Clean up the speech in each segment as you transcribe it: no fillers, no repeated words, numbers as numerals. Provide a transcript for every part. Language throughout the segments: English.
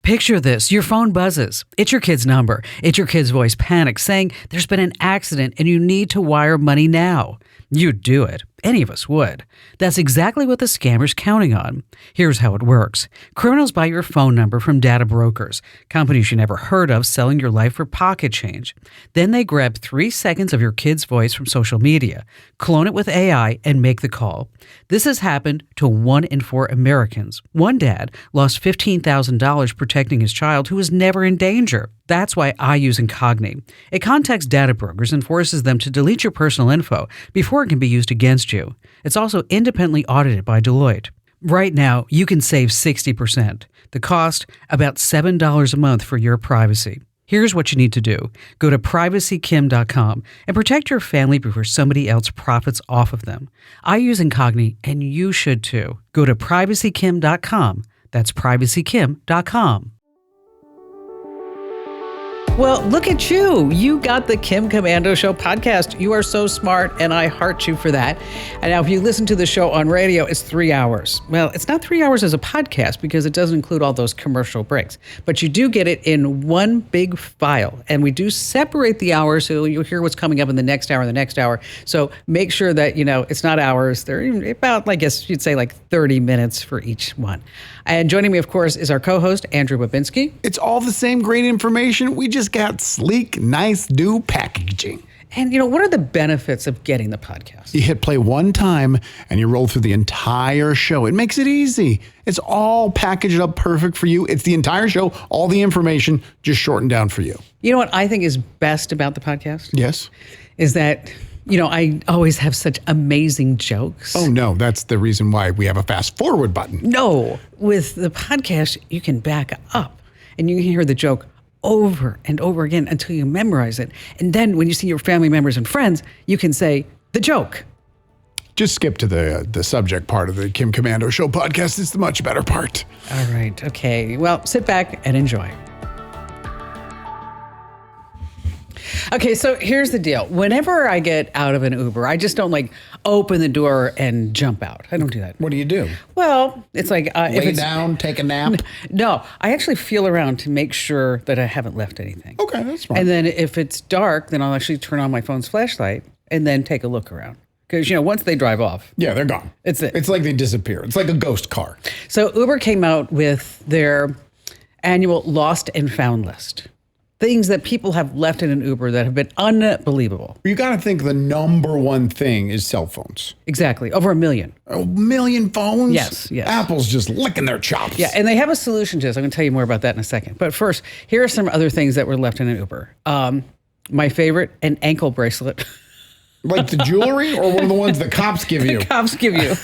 Picture this. Your phone buzzes. It's your kid's number. It's your kid's voice panics saying there's been an accident and you need to wire money now. You'd do it. Any of us would. That's exactly what the scammer's counting on. Here's how it works. Criminals buy your phone number from data brokers, companies you never heard of selling your life for pocket change. Then they grab 3 seconds of your kid's voice from social media, clone it with AI, and make the call. This has happened to 1 in 4 Americans. One dad lost $15,000 protecting his child who was never in danger. That's why I use Incogni. It contacts data brokers and forces them to delete your personal info before it can be used against you. It's also independently audited by Deloitte. Right now, you can save 60%. The cost, about $7 a month for your privacy. Here's what you need to do. Go to privacykim.com and protect your family before somebody else profits off of them. I use Incogni, and you should too. Go to privacykim.com. That's privacykim.com. Well, look at you. You got the Kim Komando Show podcast. You are so smart, and I heart you for that. And now if you listen to the show on radio, it's 3 hours. Well, it's not 3 hours as a podcast because it doesn't include all those commercial breaks. But you do get it in one big file. And we do separate the hours so you'll hear what's coming up in the next hour and the next hour. So make sure that, it's not hours. They're about, I guess you'd say, like 30 minutes for each one. And joining me, of course, is our co-host, Andrew Babinski. It's all the same great information. We just got sleek, nice, new packaging. And, what are the benefits of getting the podcast? You hit play one time and you roll through the entire show. It makes it easy. It's all packaged up perfect for you. It's the entire show, all the information just shortened down for you. You know what I think is best about the podcast? Yes. Is that, I always have such amazing jokes. Oh, no, that's the reason why we have a fast forward button. No, with the podcast, you can back up and you can hear the joke over and over again until you memorize it. And then when you see your family members and friends, you can say the joke. Just skip to the subject part of the Kim Komando Show podcast. It's the much better part. All right. Okay. Well, sit back and enjoy. Okay, so here's the deal. Whenever I get out of an Uber, I just don't open the door and jump out. I don't do that. What do you do? Well, it's like lay down, take a nap. No, I actually feel around to make sure that I haven't left anything. Okay, that's fine. And then if it's dark, then I'll actually turn on my phone's flashlight and then take a look around. Because, once they drive off. Yeah, they're gone. It's like they disappear. It's like a ghost car. So Uber came out with their annual lost and found list. Things that people have left in an Uber that have been unbelievable. You got to think the number one thing is cell phones. Exactly. Over 1 million. 1 million phones? Yes. Apple's just licking their chops. Yeah, and they have a solution to this. I'm going to tell you more about that in a second. But first, here are some other things that were left in an Uber. My favorite, an ankle bracelet. Like the jewelry or one of the ones the cops give you? The cops give you.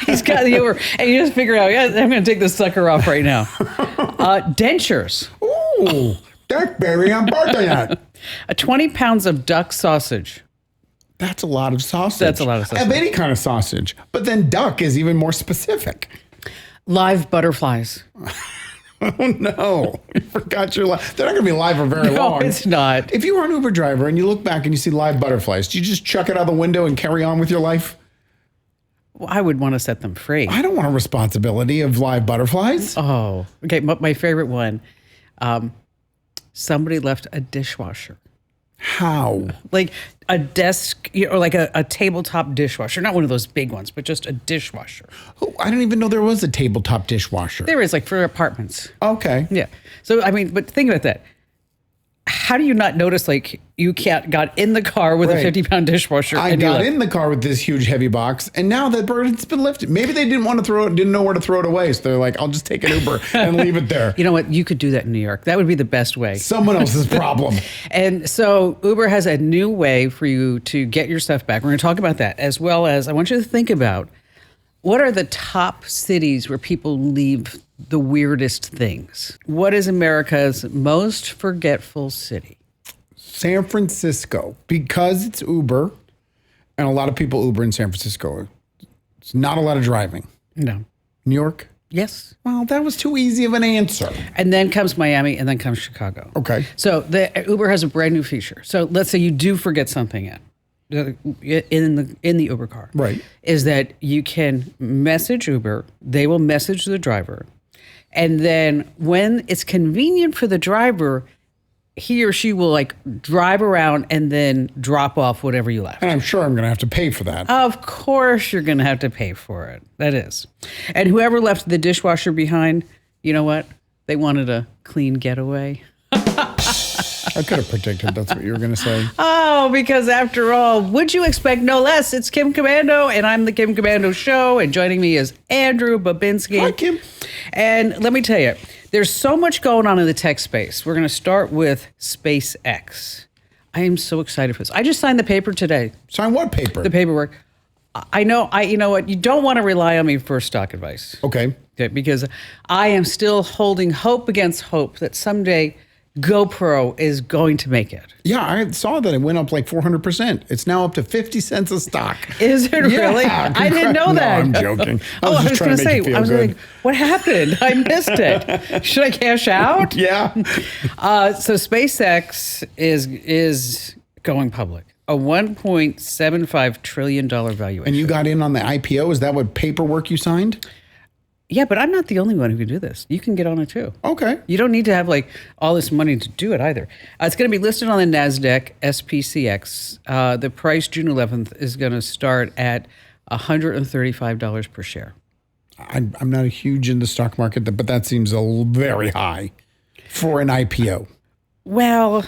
He's got the Uber. And you just figure out, I'm going to take this sucker off right now. Dentures. Ooh. That's very important. 20 pounds of duck sausage. That's a lot of sausage. That's a lot of sausage. Of any kind of sausage. But then duck is even more specific. Live butterflies. Oh, no. You forgot your live. They're not going to be live for very long. No, it's not. If you were an Uber driver and you look back and you see live butterflies, do you just chuck it out the window and carry on with your life? Well, I would want to set them free. I don't want a responsibility of live butterflies. Oh, okay. My favorite one. Somebody left a dishwasher. How? Like a desk, or like a tabletop dishwasher. Not one of those big ones, but just a dishwasher. Oh, I didn't even know there was a tabletop dishwasher. There is, for apartments. Okay. Yeah. So, but think about that. How do you not notice, you got in the car with a 50-pound dishwasher? I got in the car with this huge heavy box, and now that burden's been lifted. Maybe they didn't want to throw it, didn't know where to throw it away, so they're like, I'll just take an Uber and leave it there. You know what? You could do that in New York. That would be the best way. Someone else's problem. And so Uber has a new way for you to get your stuff back. We're going to talk about that, as well as I want you to think about what are the top cities where people leave the weirdest things. What is America's most forgetful city? San Francisco, because it's Uber, and a lot of people Uber in San Francisco. It's not a lot of driving. No. New York? Yes. Well, that was too easy of an answer. And then comes Miami, and then comes Chicago. Okay. So the Uber has a brand new feature. So let's say you do forget something in the Uber car. Right. Is that you can message Uber. They will message the driver. And then when it's convenient for the driver, he or she will like drive around and then drop off whatever you left. And I'm sure I'm going to have to pay for that. Of course you're going to have to pay for it. That is. And whoever left the dishwasher behind, you know what? They wanted a clean getaway. I could have predicted that's what you were going to say. Oh, because after all, would you expect no less? It's Kim Komando, and I'm the Kim Komando Show, and joining me is Andrew Babinski. Hi, Kim. And let me tell you, there's so much going on in the tech space. We're going to start with SpaceX. I am so excited for this. I just signed the paper today. Sign what paper? The paperwork. You know what? You don't want to rely on me for stock advice. Okay. Because I am still holding hope against hope that someday GoPro is going to make it. Yeah, I saw that it went up like 400%. It's now up to 50 cents a stock. Is it really? I didn't know that. No, I'm joking. I was just trying to make you feel good. like, what happened? I missed it. Should I cash out? Yeah. So SpaceX is going public. A $1.75 trillion valuation. And you got in on the IPO? Is that what paperwork you signed? Yeah, but I'm not the only one who can do this. You can get on it too. Okay. You don't need to have like all this money to do it either. It's going to be listed on the NASDAQ SPCX. The price June 11th is going to start at $135 per share. I'm not a huge in the stock market, but that seems very high for an IPO. Well,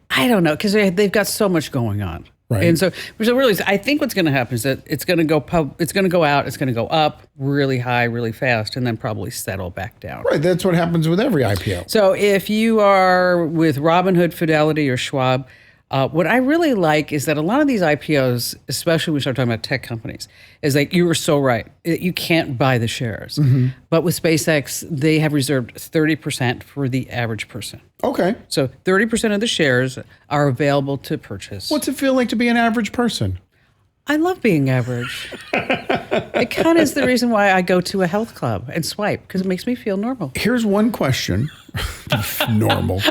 I don't know because they've got so much going on. Right. And so really, I think what's going to happen is that it's going to go out, it's going to go up really high, really fast, and then probably settle back down. Right. That's what happens with every IPO. So if you are with Robinhood, Fidelity, or Schwab, what I really like is that a lot of these IPOs, especially when we start talking about tech companies, is like you were so right. You can't buy the shares. Mm-hmm. But with SpaceX, they have reserved 30% for the average person. Okay. So 30% of the shares are available to purchase. What's it feel like to be an average person? I love being average. It kind of is the reason why I go to a health club and swipe, because it makes me feel normal. Here's one question. Normal.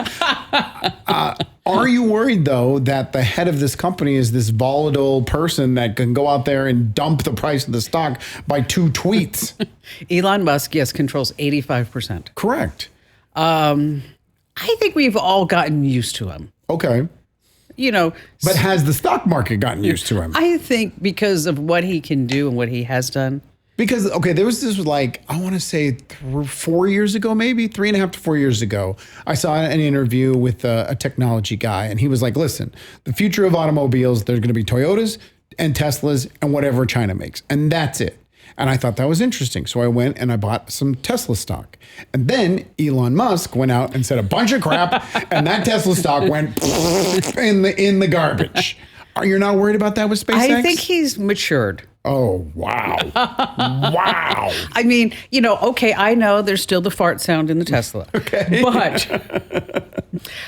Are you worried, though, that the head of this company is this volatile person that can go out there and dump the price of the stock by 2 tweets? Elon Musk, yes, controls 85%. Correct. I think we've all gotten used to him. Okay. You know, but has the stock market gotten used to him? I think because of what he can do and what he has done. Because, okay, there was this like, I want to say 4 years ago, maybe 3.5 to 4 years ago, I saw an interview with a technology guy, and he was like, listen, the future of automobiles, there's going to be Toyotas and Teslas and whatever China makes. And that's it. And I thought that was interesting. So I went and I bought some Tesla stock. And then Elon Musk went out and said a bunch of crap, and that Tesla stock went in the garbage. Are you not worried about that with SpaceX? I think he's matured. Oh, wow. Wow. I mean, you know, okay, I know there's still the fart sound in the Tesla. Okay. But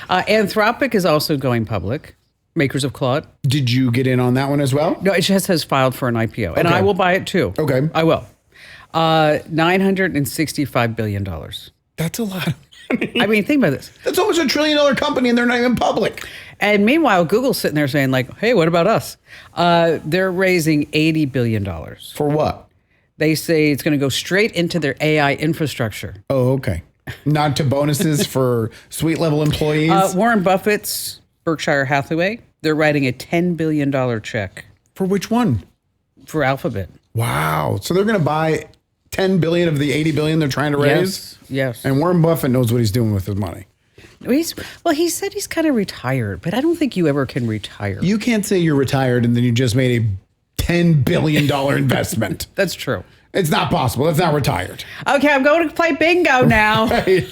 Anthropic is also going public, makers of Claude. Did you get in on that one as well? No, it just has filed for an IPO. And Okay. I will buy it too. Okay. I will. $965 billion. That's a lot of money. I mean, think about this. That's almost $1 trillion company, and they're not even public. And meanwhile, Google's sitting there saying like, hey, what about us? They're raising $80 billion. For what? They say it's going to go straight into their AI infrastructure. Oh, okay. Not to bonuses for suite level employees? Warren Buffett's Berkshire Hathaway, they're writing a $10 billion check. For which one? For Alphabet. Wow. So they're going to buy 10 billion of the 80 billion they're trying to raise? Yes. And Warren Buffett knows what he's doing with his money. He said he's kind of retired, but I don't think you ever can retire. You can't say you're retired and then you just made a $10 billion investment. That's true. It's not possible. That's not retired. Okay, I'm going to play bingo now. Right.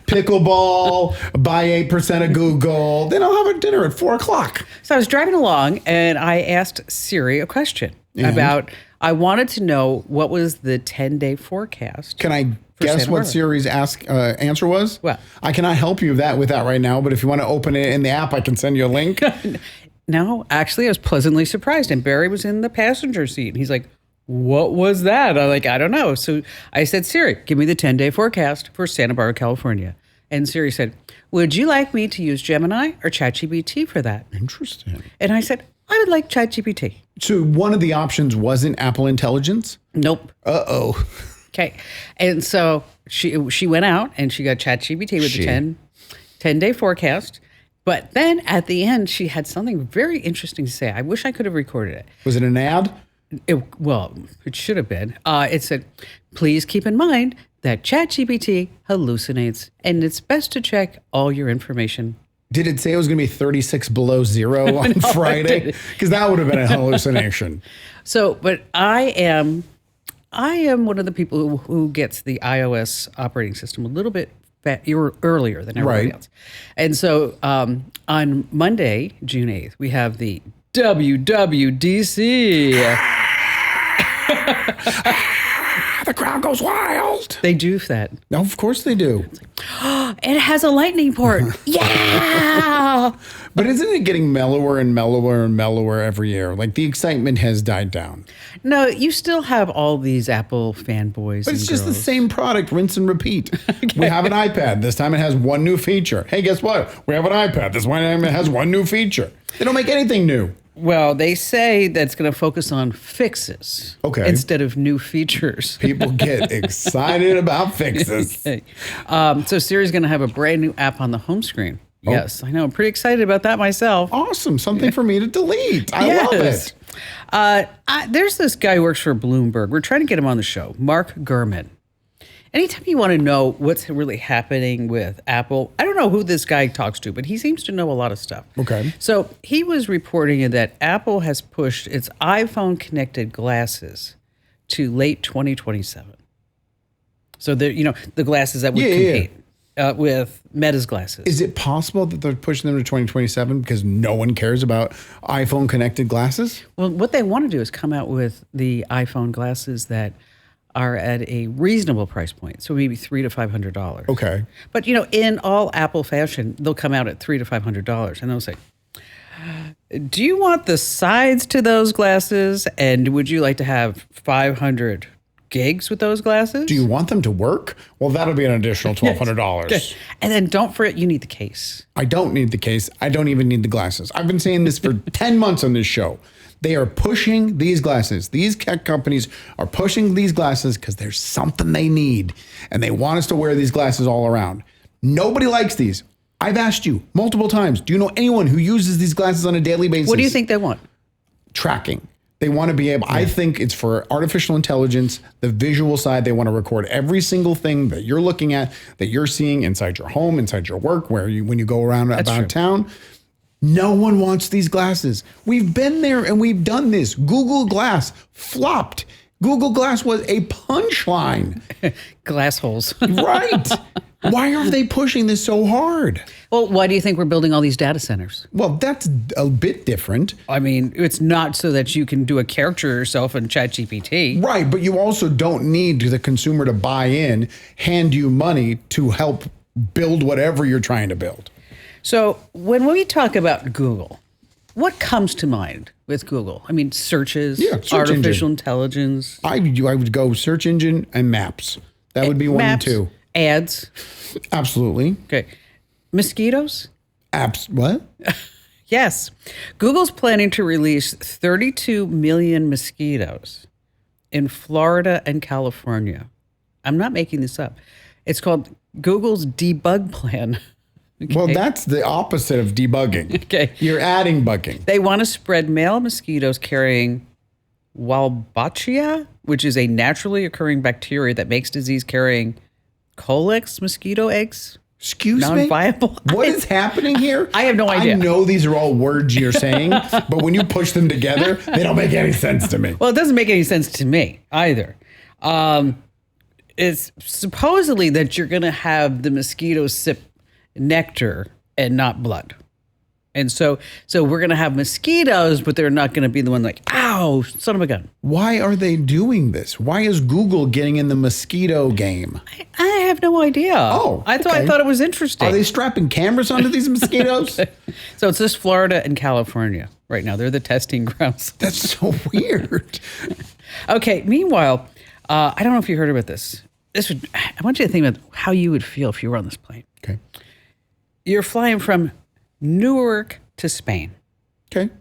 Pickleball, buy 8% of Google. Then I'll have a dinner at 4 o'clock. So I was driving along and I asked Siri a question about, I wanted to know what was the 10-day forecast. Can I guess what Siri's answer was? What? I cannot help you with that right now, but if you want to open it in the app, I can send you a link. No, actually, I was pleasantly surprised. And Barry was in the passenger seat. And he's like, what was that? I'm like, I don't know. So I said, Siri, give me the 10-day forecast for Santa Barbara, California. And Siri said, would you like me to use Gemini or ChatGPT for that? Interesting. And I said, I would like ChatGPT. So one of the options wasn't Apple Intelligence? Nope. Uh-oh. Okay. And so she went out and she got ChatGPT with the 10-day forecast. But then at the end, she had something very interesting to say. I wish I could have recorded it. Was it an ad? It should have been. It said, please keep in mind that ChatGPT hallucinates and it's best to check all your information. Did it say it was going to be 36 below zero on Friday? Because that would have been a hallucination. So, but I am one of the people who gets the iOS operating system a little bit earlier than everybody else. And so on Monday, June 8th, we have the WWDC. The crowd goes wild. They do that. No, of course they do. It has a lightning port. Yeah. But isn't it getting mellower and mellower and mellower every year? Like the excitement has died down. No, you still have all these Apple fanboys. But it's just the same product, rinse and repeat. Okay. We have an iPad. This time it has one new feature. Hey, guess what? We have an iPad. This time it has one new feature. They don't make anything new. Well, they say that it's going to focus on fixes instead of new features. People get excited about fixes. Okay. So Siri's going to have a brand new app on the home screen. Oh. Yes, I know. I'm pretty excited about that myself. Awesome. Something for me to delete. I love it. There's this guy who works for Bloomberg. We're trying to get him on the show, Mark Gurman. Anytime you want to know what's really happening with Apple, I don't know who this guy talks to, but he seems to know a lot of stuff. Okay. So he was reporting that Apple has pushed its iPhone connected glasses to late 2027. So the glasses that would compete with Meta's glasses. Is it possible that they're pushing them to 2027 because no one cares about iPhone connected glasses? Well, what they want to do is come out with the iPhone glasses that are at a reasonable price point, so maybe $300 to $500. Okay. But in all Apple fashion, they'll come out at $300 to $500, and they'll say, "Do you want the sides to those glasses? And would you like to have 500 gigs with those glasses? Do you want them to work? Well, that'll be an additional $1,200. Yes. And then don't forget, you need the case. I don't need the case. I don't even need the glasses. I've been saying this for 10 months on this show. They are pushing these glasses. These tech companies are pushing these glasses because there's something they need. And they want us to wear these glasses all around. Nobody likes these. I've asked you multiple times, do you know anyone who uses these glasses on a daily basis? What do you think they want? Tracking. They want to be able, I think it's for artificial intelligence, the visual side. They want to record every single thing that you're looking at, that you're seeing inside your home, inside your work, when you go around about town. No one wants these glasses. We've been there and we've done this. Google Glass flopped. Google Glass was a punchline. Glass holes. Right. Why are they pushing this so hard? Well, why do you think we're building all these data centers? Well, that's a bit different. I mean, it's not so that you can do a character yourself in ChatGPT. Right, but you also don't need the consumer to buy in, hand you money to help build whatever you're trying to build. So when we talk about Google, what comes to mind with Google? I mean, searches, artificial intelligence. I would go search engine and maps. That would be one and two. Ads. Absolutely. Okay. Mosquitoes? What? Yes. Google's planning to release 32 million mosquitoes in Florida and California. I'm not making this up. It's called Google's debug plan. Okay. Well, that's the opposite of debugging. Okay. You're adding bugging. They want to spread male mosquitoes carrying Wolbachia, which is a naturally occurring bacteria that makes disease-carrying Colex mosquito eggs. Excuse me? Non-viable. What is happening here? I have no idea. I know these are all words you're saying, but when you push them together, they don't make any sense to me. Well, it doesn't make any sense to me either. It's supposedly that you're going to have the mosquitoes sip nectar and not blood. And so we're going to have mosquitoes, but they're not going to be the one like, ow, son of a gun. Why are they doing this? Why is Google getting in the mosquito game? I have no idea. Oh, I thought it was interesting. Are they strapping cameras onto these mosquitoes? So it's just Florida and California right now. They're the testing grounds. That's so weird. Okay. Meanwhile, I don't know if you heard about this. I want you to think about how you would feel if you were on this plane. Okay. You're flying from Newark to Spain. Okay.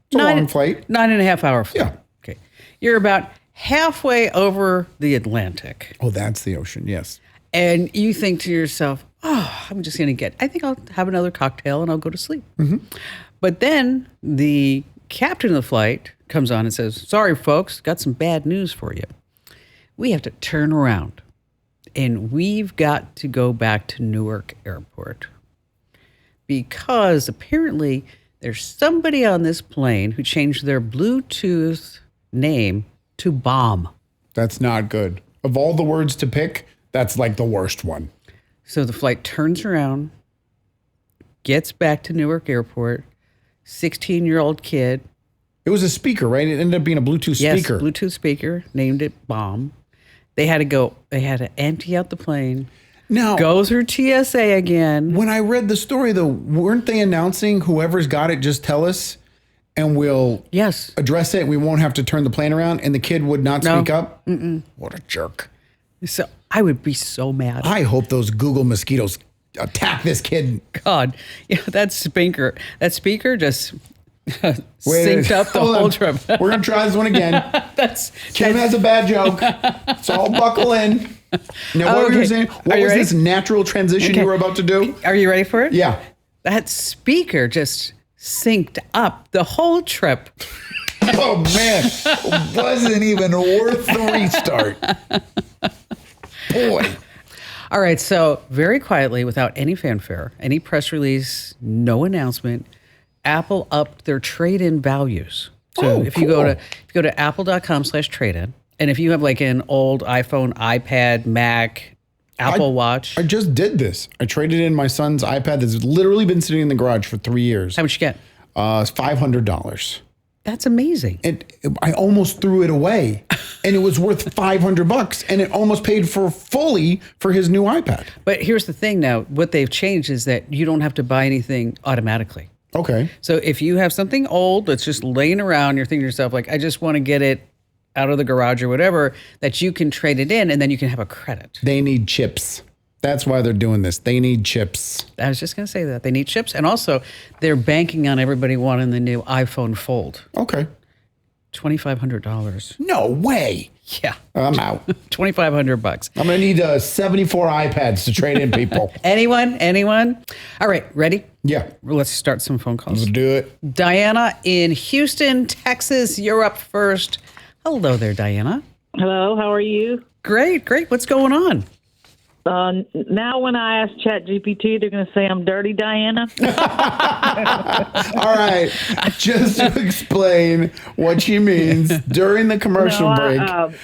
It's a long flight. 9.5 hour flight. Yeah. Okay. You're about halfway over the Atlantic. Oh, that's the ocean. Yes. And you think to yourself, oh, I think I'll have another cocktail and I'll go to sleep. But then the captain of the flight comes on and says, sorry, folks, got some bad news for you. We have to turn around and we've got to go back to Newark Airport because apparently there's somebody on this plane who changed their Bluetooth name to bomb. That's not good. Of all the words to pick, that's like the worst one. So the flight turns around, gets back to Newark Airport, 16-year-old kid. It was a speaker, right? It ended up being a Bluetooth speaker. Yes, Bluetooth speaker, named it bomb. They had to empty out the plane. Now, go through TSA again. When I read the story, though, weren't they announcing whoever's got it, just tell us and we'll address it. We won't have to turn the plane around. And the kid would not speak up? What a jerk. So I would be so mad. I hope those Google mosquitoes attack this kid. God, that speaker just synced up the whole trip. We're going to try this one again. Kim has a bad joke. So I'll buckle in. Now, what were you saying? What was this natural transition you were about to do? Are you ready for it? Yeah. That speaker just synced up the whole trip. Oh, man. It wasn't even worth the restart. Boy. All right. So very quietly, without any fanfare, any press release, no announcement, Apple upped their trade-in values. So if you go to apple.com/trade-in, and if you have like an old iPhone, iPad, Mac, Apple Watch. I just did this. I traded in my son's iPad that's literally been sitting in the garage for 3 years. How much you get? It's $500. That's amazing. And I almost threw it away, and it was worth $500, and it almost paid fully for his new iPad. But here's the thing now. What they've changed is that you don't have to buy anything automatically. Okay. So if you have something old that's just laying around, you're thinking to yourself, like, I just want to get it out of the garage or whatever, that you can trade it in and then you can have a credit. They need chips. That's why they're doing this. They need chips. I was just going to say that. They need chips. And also, they're banking on everybody wanting the new iPhone Fold. Okay. $2,500. No way. Yeah. I'm out. $2,500. I'm going to need 74 iPads to trade in, people. Anyone? All right. Ready? Yeah. Let's start some phone calls. Let's do it. Diana in Houston, Texas. You're up first. Hello there, Diana. Hello. How are you? Great. What's going on? Now when I ask ChatGPT, they're going to say I'm dirty, Diana. All right. Just to explain what she means during the commercial break.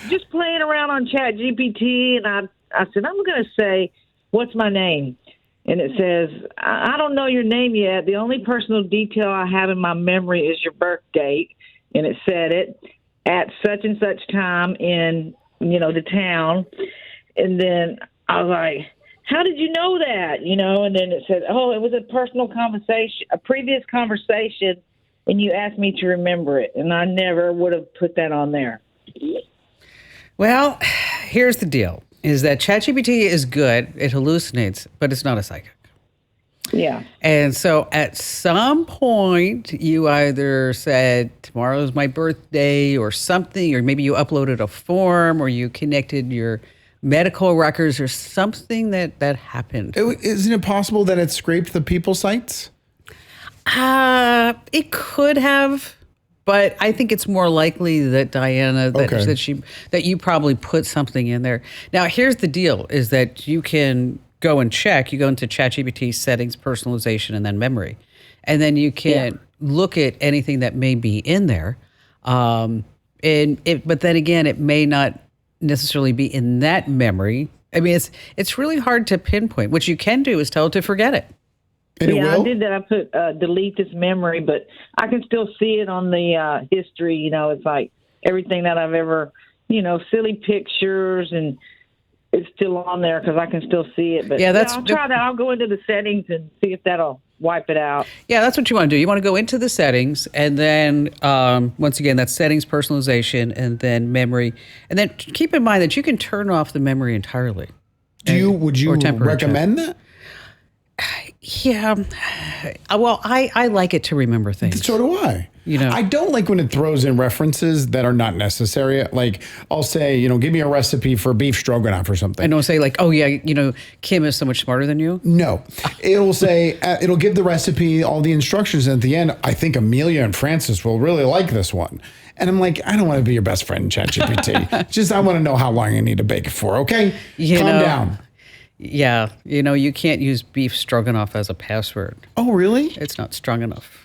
Just playing around on ChatGPT, and I said, I'm going to say, what's my name? And it says, I don't know your name yet. The only personal detail I have in my memory is your birth date. And it said it at such and such time in, the town. And then I was like, how did you know that? And then it said, oh, it was a personal conversation, a previous conversation, and you asked me to remember it. And I never would have put that on there. Well, here's the deal, is that ChatGPT is good. It hallucinates, but it's not a psychic. Yeah. And so at some point, you either said, tomorrow's my birthday or something, or maybe you uploaded a form or you connected your medical records or something that happened. Isn't it possible that it scraped the people sites? It could have, but I think it's more likely that Diana, that you probably put something in there. Now, here's the deal, is that you can go and check. You go into ChatGPT settings, personalization, and then memory. And then you can look at anything that may be in there. But then again, it may not necessarily be in that memory. I mean, it's really hard to pinpoint. What you can do is tell it to forget it. And I did that. I put delete this memory, but I can still see it on the history. It's like everything that I've ever, silly pictures, and it's still on there because I can still see it. But I'll try that. I'll go into the settings and see if that'll wipe it out. Yeah, that's what you want to do. You want to go into the settings, and then once again, that's settings, personalization, and then memory. And then keep in mind that you can turn off the memory entirely. Would you recommend that? Yeah. Well, I like it to remember things. So do I. I don't like when it throws in references that are not necessary. Like I'll say, give me a recipe for beef stroganoff or something. I don't say like, oh yeah, Kim is so much smarter than you. No, it'll say, it'll give the recipe, all the instructions. And at the end, I think Amelia and Francis will really like this one. And I'm like, I don't want to be your best friend in ChatGPT. Just, I want to know how long I need to bake it for. Okay. Calm down. Yeah. You can't use beef stroganoff as a password. Oh, really? It's not strong enough.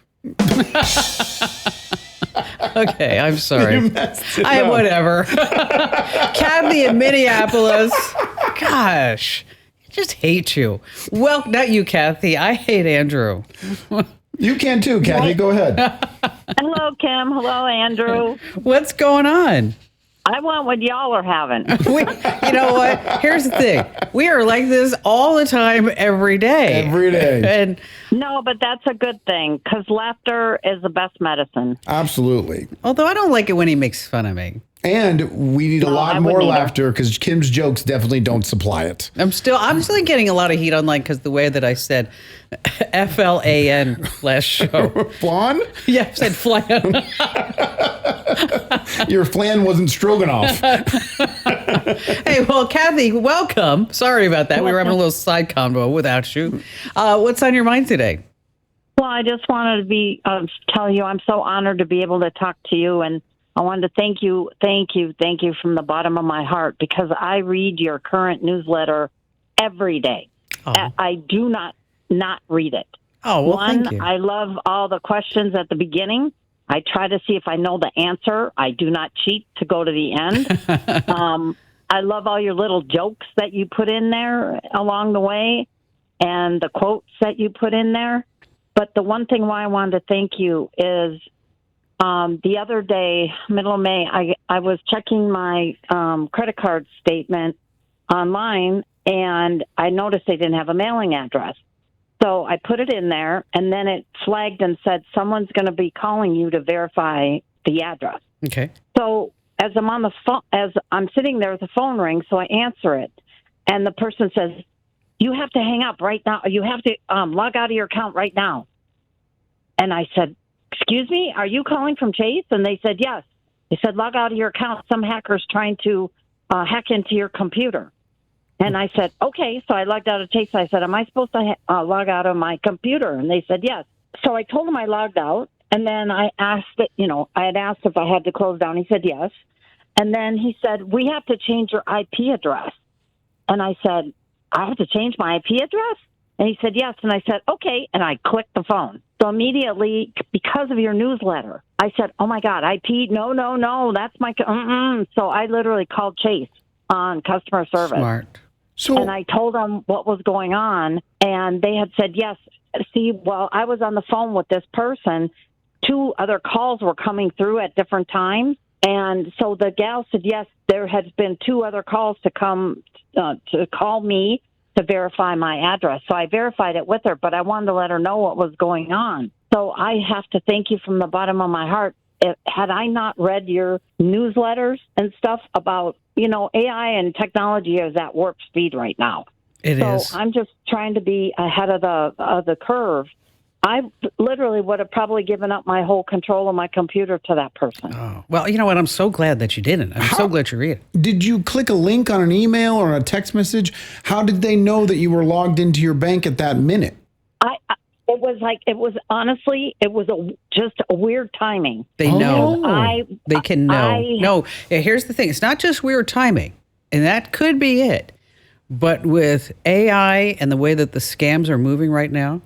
Okay, I'm sorry. Whatever. Kathy in Minneapolis. Gosh, I just hate you. Well, not you, Kathy. I hate Andrew. You can too, Kathy. Go ahead. Hello, Kim. Hello, Andrew. What's going on? I want what y'all are having. You know what? Here's the thing. We are like this all the time, every day. Every day. And no, but that's a good thing because laughter is the best medicine. Absolutely. Although I don't like it when he makes fun of me. And we need a lot more laughter because Kim's jokes definitely don't supply it. I'm still getting a lot of heat online because the way that I said FLAN last show. Flan? Yeah, I said flan. Your flan wasn't stroganoff. Hey, well, Kathy, welcome. Sorry about that. We were having a little side convo without you. What's on your mind today? Well, I just wanted to tell you I'm so honored to be able to talk to you, and I wanted to thank you from the bottom of my heart because I read your current newsletter every day. Oh. I do not read it. Oh, well, thank you. I love all the questions at the beginning. I try to see if I know the answer. I do not cheat to go to the end. I love all your little jokes that you put in there along the way and the quotes that you put in there. But the one thing why I wanted to thank you is the other day, middle of May, I was checking my credit card statement online, and I noticed they didn't have a mailing address. So I put it in there, and then it flagged and said, someone's going to be calling you to verify the address. Okay. So as I'm on the phone, as I'm sitting there, the phone rings, so I answer it, and the person says, you have to hang up right now. You have to log out of your account right now. And I said, excuse me, are you calling from Chase? And they said, yes. They said, log out of your account. Some hacker's trying to hack into your computer. And I said, okay. So I logged out of Chase. I said, am I supposed to log out of my computer? And they said, yes. So I told him I logged out. And then I asked I had asked if I had to close down. He said, yes. And then he said, we have to change your IP address. And I said, I have to change my IP address? And he said, yes. And I said, okay. And I clicked the phone. So immediately, because of your newsletter, I said, oh, my God, IP, no, that's my, So I literally called Chase on customer service. Smart. And I told them what was going on, and they had said, yes. See, while I was on the phone with this person, 2 other calls were coming through at different times. And so the gal said, yes, there has been 2 other calls to come to call me to verify my address. So I verified it with her, but I wanted to let her know what was going on. So I have to thank you from the bottom of my heart. Had I not read your newsletters and stuff about, AI and technology is at warp speed right now. It is. So I'm just trying to be ahead of the curve. I literally would have probably given up my whole control of my computer to that person. Oh, well, you know what? I'm so glad that you didn't. I'm so glad you read it. Did you click a link on an email or a text message? How did they know that you were logged into your bank at that minute? It was just a weird timing. They know. They can know. Here's the thing. It's not just weird timing, and that could be it. But with AI and the way that the scams are moving right now,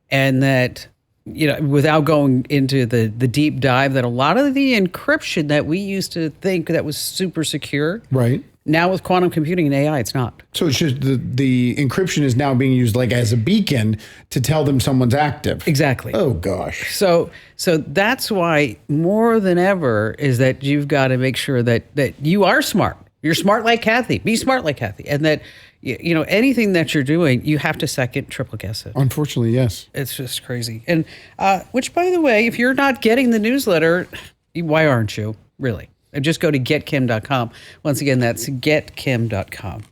and that, without going into the deep dive, that a lot of the encryption that we used to think that was super secure, right? Now with quantum computing and AI, it's not. So it's just the encryption is now being used like as a beacon to tell them someone's active. Exactly. Oh gosh. So that's why more than ever is that you've got to make sure that you are smart. You're smart like Kathy. Be smart like Kathy, and that anything that you're doing, you have to second, triple guess it. Unfortunately, yes. It's just crazy. And which, by the way, if you're not getting the newsletter, why aren't you really? And just go to getkim.com. Once again, that's getkim.com.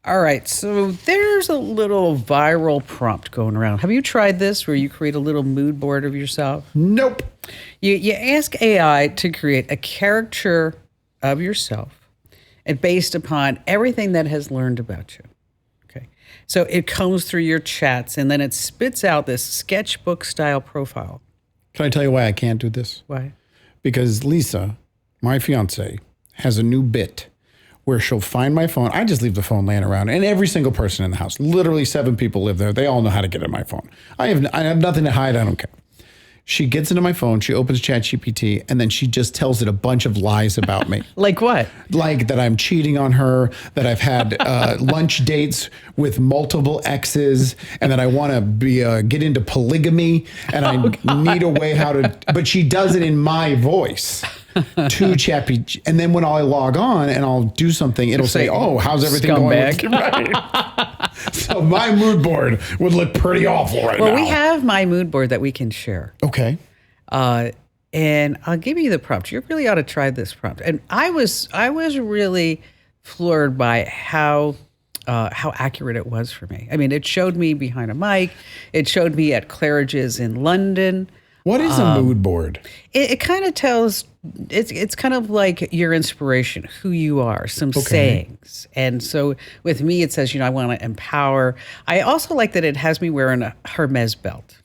All right, so there's a little viral prompt going around. Have you tried this where you create a little mood board of yourself? Nope. You ask AI to create a caricature of yourself and based upon everything that has learned about you. Okay. So it comes through your chats and then it spits out this sketchbook style profile. Can I tell you why I can't do this? Why? Because Lisa, my fiance, has a new bit where she'll find my phone. I just leave the phone laying around, and every single person in the house, literally 7 people live there. They all know how to get at my phone. I have nothing to hide. I don't care. She gets into my phone, she opens ChatGPT, and then she just tells it a bunch of lies about me. Like what? Like that I'm cheating on her, that I've had lunch dates with multiple exes, and that I want to be get into polygamy, and I need a way how to. But she does it in my voice to ChatGPT, and then when I log on and I'll do something, it'll say, "Oh, how's everything going?" With you?" Right. So my mood board would look pretty awful right now. Well, we have my mood board that we can share. Okay. And I'll give you the prompt. You really ought to try this prompt. And I was really floored by how accurate it was for me. I mean, it showed me behind a mic. It showed me at Claridge's in London. What is a mood board? It kind of tells, it's kind of like your inspiration, who you are, some sayings. And so with me, it says, I want to empower. I also like that it has me wearing a Hermes belt.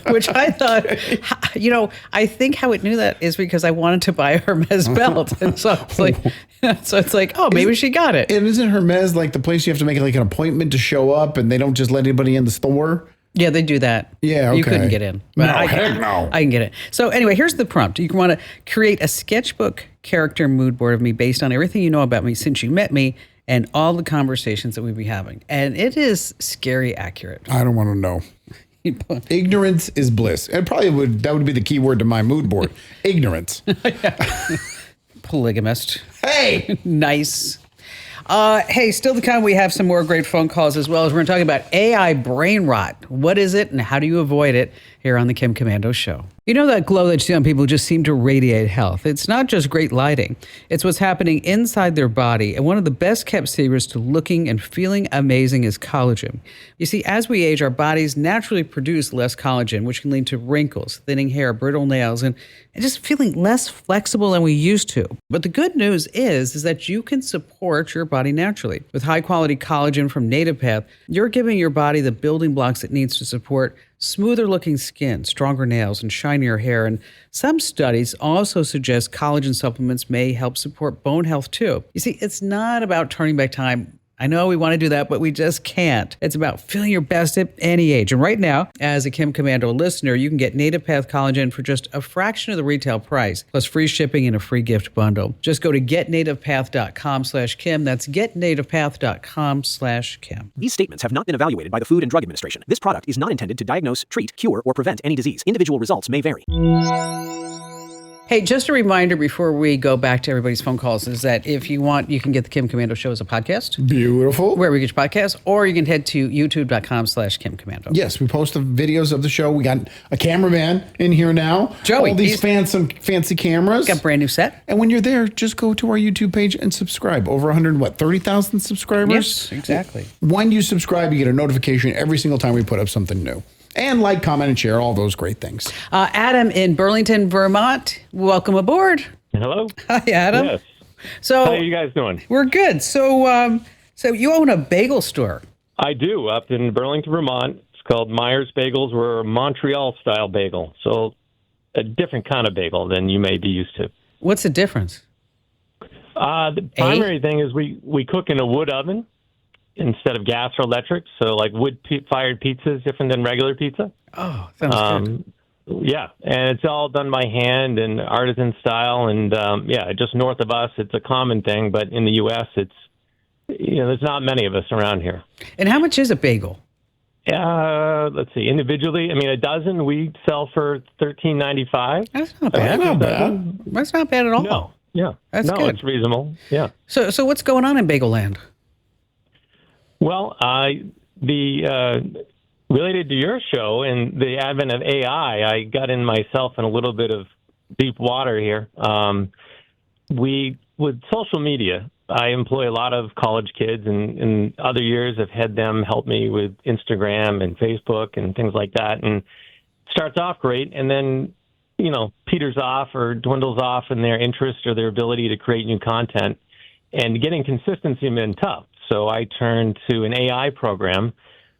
Which I thought, I think how it knew that is because I wanted to buy a Hermes belt. And so it's like, oh, maybe she got it. And isn't Hermes like the place you have to make like an appointment to show up and they don't just let anybody in the store? Yeah, they do that. Yeah, okay. You couldn't get in. But no, heck no. I can get it. So anyway, here's the prompt. You want to create a sketchbook character mood board of me based on everything you know about me since you met me and all the conversations that we'd be having. And it is scary accurate. I don't want to know. Ignorance is bliss. That would be the key word to my mood board. Ignorance. Polygamist. Hey! Nice. Hey, still to come, we have some more great phone calls as well as we're going to talk about AI brain rot. What is it and how do you avoid it here on the Kim Komando Show? You know that glow that you see on people just seem to radiate health. It's not just great lighting. It's what's happening inside their body. And one of the best kept secrets to looking and feeling amazing is collagen. You see, as we age, our bodies naturally produce less collagen, which can lead to wrinkles, thinning hair, brittle nails, and just feeling less flexible than we used to. But the good news is that you can support your body naturally. With high-quality collagen from Native Path, you're giving your body the building blocks it needs to support smoother looking skin, stronger nails, and shinier hair. And some studies also suggest collagen supplements may help support bone health too. You see, it's not about turning back time. I know we want to do that, but we just can't. It's about feeling your best at any age. And right now, as a Kim Komando listener, you can get Native Path Collagen for just a fraction of the retail price, plus free shipping and a free gift bundle. Just go to getnativepath.com/Kim. That's getnativepath.com/Kim. These statements have not been evaluated by the Food and Drug Administration. This product is not intended to diagnose, treat, cure, or prevent any disease. Individual results may vary. Hey, just a reminder before we go back to everybody's phone calls is that if you want, you can get the Kim Komando Show as a podcast. Beautiful. Wherever you get your podcast, or you can head to youtube.com/Kim Komando. Yes, we post the videos of the show. We got a cameraman in here now. Joey. All these fancy cameras. Got a brand new set. And when you're there, just go to our YouTube page and subscribe. Over 30,000 subscribers? Yes, exactly. When you subscribe, you get a notification every single time we put up something new. And like, comment, and share, all those great things. Adam in Burlington, Vermont, welcome aboard. Hello. Hi, Adam. Yes. So, how are you guys doing? We're good. So you own a bagel store. I do, up in Burlington, Vermont. It's called Myers Bagels. We're a Montreal-style bagel, so a different kind of bagel than you may be used to. What's the difference? The primary thing is we cook in a wood oven instead of gas or electric. So like wood-fired pizza is different than regular pizza. Oh, sounds good. Yeah, and it's all done by hand and artisan style. And, just north of us, it's a common thing. But in the U.S., there's not many of us around here. And how much is a bagel? Let's see. Individually, a dozen we sell for $13.95. That's not bad. That's not bad at all. No. Yeah. That's good. It's reasonable. Yeah. So what's going on in Bagel Land? Well, related to your show and the advent of AI, I got in myself in a little bit of deep water here. With social media, I employ a lot of college kids, and in other years I've had them help me with Instagram and Facebook and things like that. And it starts off great, and then, peters off or dwindles off in their interest or their ability to create new content. And getting consistency has been tough. So I turned to an AI program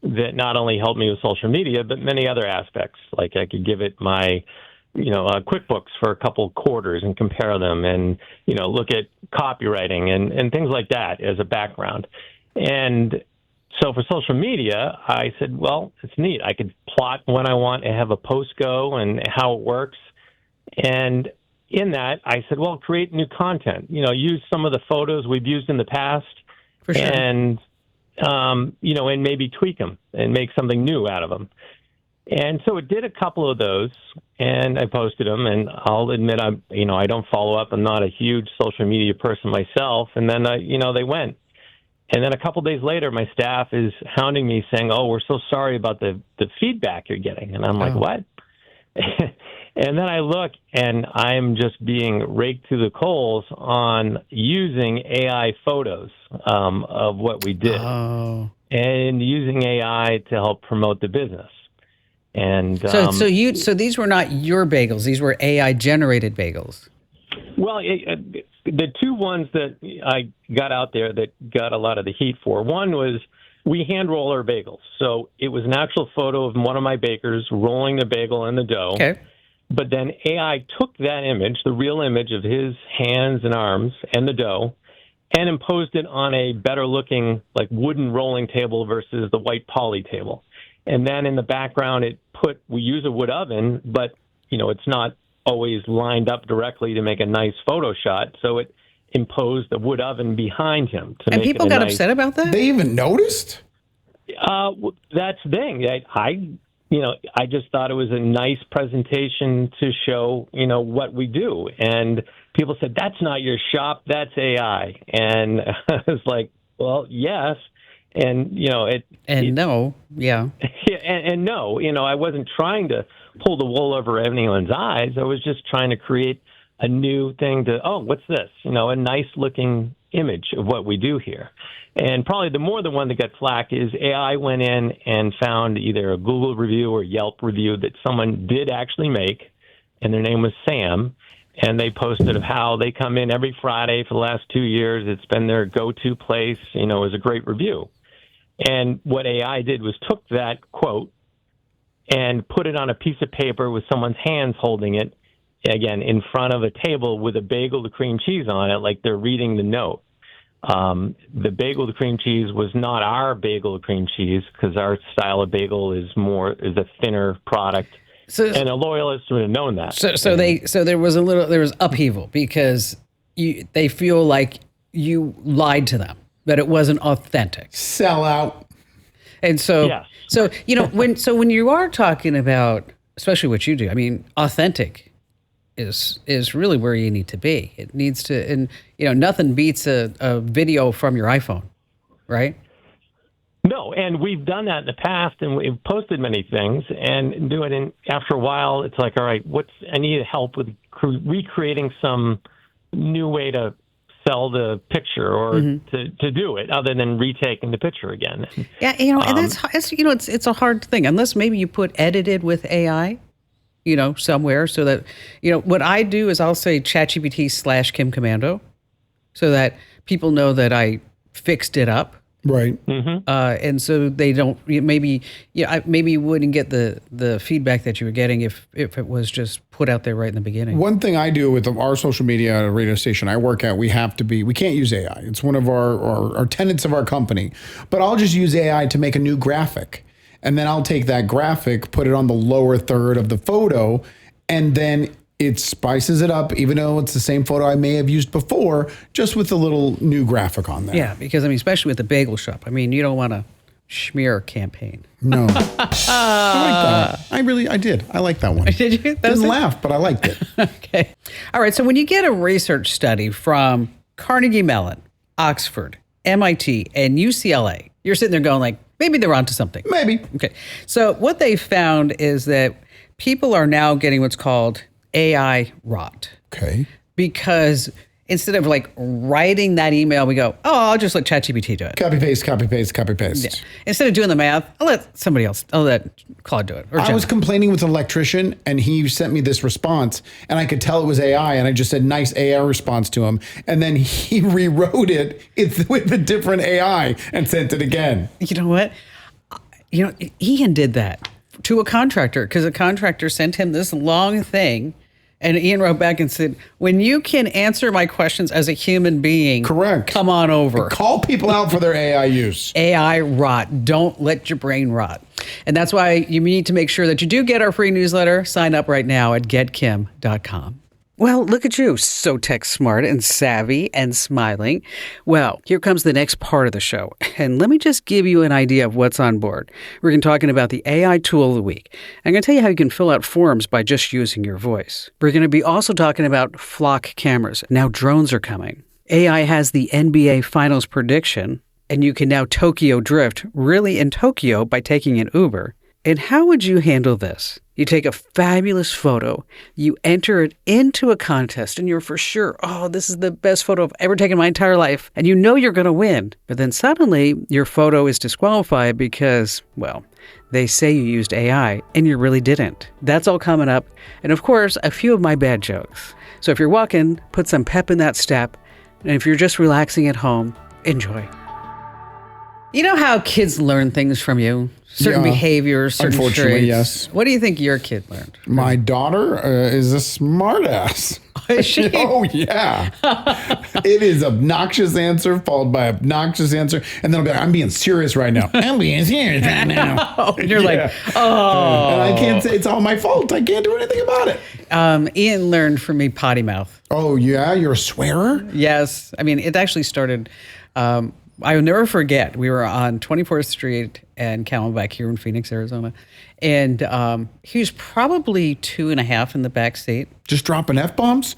that not only helped me with social media, but many other aspects. Like I could give it my QuickBooks for a couple quarters and compare them and, look at copywriting and things like that as a background. And so for social media, I said, well, it's neat. I could plot when I want to have a post go and how it works. And in that, I said, well, create new content, use some of the photos we've used in the past For sure. and maybe tweak them and make something new out of them. And so it did a couple of those, and I posted them. And I'll admit, I don't follow up. I'm not a huge social media person myself. And then, they went. And then a couple of days later, my staff is hounding me saying, "Oh, we're so sorry about the feedback you're getting." And I'm like, "What?" And then I look, and I'm just being raked through the coals on using AI photos of what we did, and using AI to help promote the business. And so these were not your bagels; these were AI generated bagels. Well, the two ones that I got out there that got a lot of the heat for, one was we hand roll our bagels. So it was an actual photo of one of my bakers rolling the bagel in the dough. Okay. But then AI took that image, the real image of his hands and arms and the dough, and imposed it on a better looking like wooden rolling table versus the white poly table. And then in the background, we use a wood oven, but it's not always lined up directly to make a nice photo shot. So it imposed a wood oven behind him. And people got upset about that? They even noticed? That's the thing. I just thought it was a nice presentation to show, what we do. And people said, "That's not your shop, that's AI." And I was like, well, yes. And, no. And no. I wasn't trying to pull the wool over anyone's eyes. I was just trying to create a new thing what's this? A nice looking image of what we do here. And probably the one that got flack is AI went in and found either a Google review or Yelp review that someone did actually make, and their name was Sam. And they posted of how they come in every Friday for the last 2 years. It's been their go-to place, it was a great review. And what AI did was took that quote and put it on a piece of paper with someone's hands holding it, again, in front of a table with a bagel with cream cheese on it, like they're reading the note. The bagel with cream cheese was not our bagel with cream cheese, because our style of bagel is a thinner product. And a loyalist would have known that. So there was upheaval because they feel like you lied to them, that it wasn't authentic. Sell out. And so, yes. when you are talking about, especially what you do, I mean, authentic is really where you need to be. It needs to, and nothing beats a video from your iPhone, right? No, and we've done that in the past, and we've posted many things and do it. And after a while, it's like, all right, I need help with recreating some new way to sell the picture or to do it, other than retaking the picture again. Yeah, and it's a hard thing unless maybe you put edited with AI, somewhere, so that what I do is I'll say ChatGPT / Kim Komando, so that people know that I fixed it up. Right. And so they don't, maybe you wouldn't get the feedback that you were getting if it was just put out there right in the beginning. One thing I do with our social media radio station I work at, we can't use AI. It's one of our tenets of our company, but I'll just use AI to make a new graphic. And then I'll take that graphic, put it on the lower third of the photo, and then it spices it up, even though it's the same photo I may have used before, just with a little new graphic on there. Yeah, because especially with the bagel shop, you don't want a smear campaign. No. I like that. I did. I like that one. Did you? Didn't laugh, but I liked it. Okay. All right. So when you get a research study from Carnegie Mellon, Oxford, MIT, and UCLA, you're sitting there going like, maybe they're onto something. Maybe. Okay. So what they found is that people are now getting what's called AI rot. Okay. Because instead of like writing that email, we go, oh, I'll just let ChatGPT do it. Copy paste, copy paste, copy paste. Yeah. Instead of doing the math, I'll let Claude do it. Or I was complaining with an electrician and he sent me this response and I could tell it was AI and I just said nice AI response to him. And then he rewrote it with a different AI and sent it again. You know what? Ian did that to a contractor because a contractor sent him this long thing. And Ian wrote back and said, when you can answer my questions as a human being, correct, come on over. Call people out for their AI use. AI rot. Don't let your brain rot. And that's why you need to make sure that you do get our free newsletter. Sign up right now at getkim.com. Well, look at you, so tech smart and savvy and smiling. Well, here comes the next part of the show. And let me just give you an idea of what's on board. We're going to be talking about the AI tool of the week. I'm going to tell you how you can fill out forms by just using your voice. We're going to be also talking about flock cameras. Now drones are coming. AI has the NBA Finals prediction, and you can now Tokyo drift really in Tokyo by taking an Uber. And how would you handle this? You take a fabulous photo, you enter it into a contest, and you're for sure, oh, this is the best photo I've ever taken in my entire life, and you know you're going to win. But then suddenly, your photo is disqualified because, well, they say you used AI, and you really didn't. That's all coming up. And of course, a few of my bad jokes. So if you're walking, put some pep in that step. And if you're just relaxing at home, enjoy. You know how kids learn things from you? Certain behaviors, certain unfortunately, traits. yes. What do you think your kid learned? My daughter is a smartass. Is she? Oh, yeah. It is obnoxious answer followed by obnoxious answer. And then I'll be like, I'm being serious right now. I'm being serious right now. And you're like, oh. And I can't say it's all my fault. I can't do anything about it. Ian learned from me potty mouth. Oh, yeah? You're a swearer? Yes. I mean, it actually started... I will never forget. We were on 24th Street and Camelback here in Phoenix, Arizona. And he was probably 2.5 in the back seat. Just dropping F-bombs?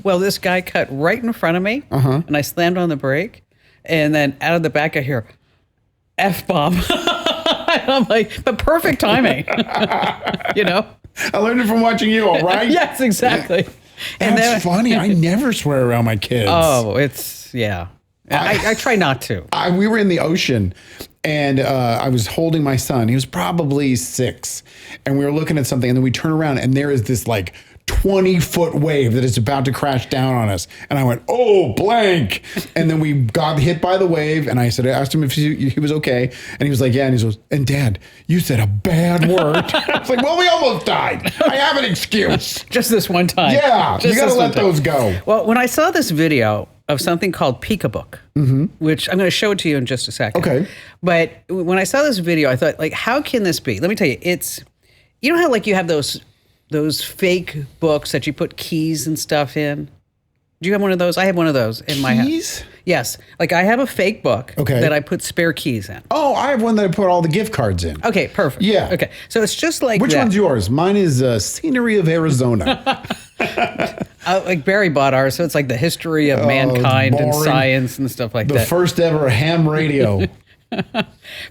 Well, this guy cut right in front of me, and I slammed on the brake. And then out of the back, I hear, F-bomb. And I'm like, but perfect timing. You know? I learned it from watching you, all right? Yes, exactly. And That's funny. I never swear around my kids. Oh, yeah. I try not to. We were in the ocean and I was holding my son. He was probably 6. And we were looking at something and then we turn around and there is this like 20-foot wave that is about to crash down on us. And I went, oh, blank. And then we got hit by the wave. And I asked him if he was okay. And he was like, yeah. And he goes, and Dad, you said a bad word. I was like, well, we almost died. I have an excuse. Just this one time. Yeah. Just you got to let those go. Well, when I saw this video of something called Peek-a-Book, which I'm going to show it to you in just a second. Okay. But when I saw this video, I thought, like, how can this be? Let me tell you, you know how like you have those fake books that you put keys and stuff in? Do you have one of those? I have one of those in my house. Keys? Yes. Like I have a fake book that I put spare keys in. Oh, I have one that I put all the gift cards in. Okay, perfect. Yeah. Okay. So it's just like Which one's yours? Mine is Scenery of Arizona. Like Barry bought ours, so it's like the history of mankind and science and stuff like that. The first ever ham radio.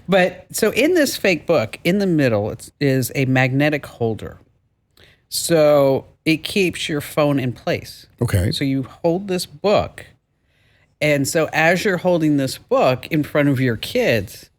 But so in this fake book, in the middle is a magnetic holder. So it keeps your phone in place. Okay. So you hold this book. And so as you're holding this book in front of your kids,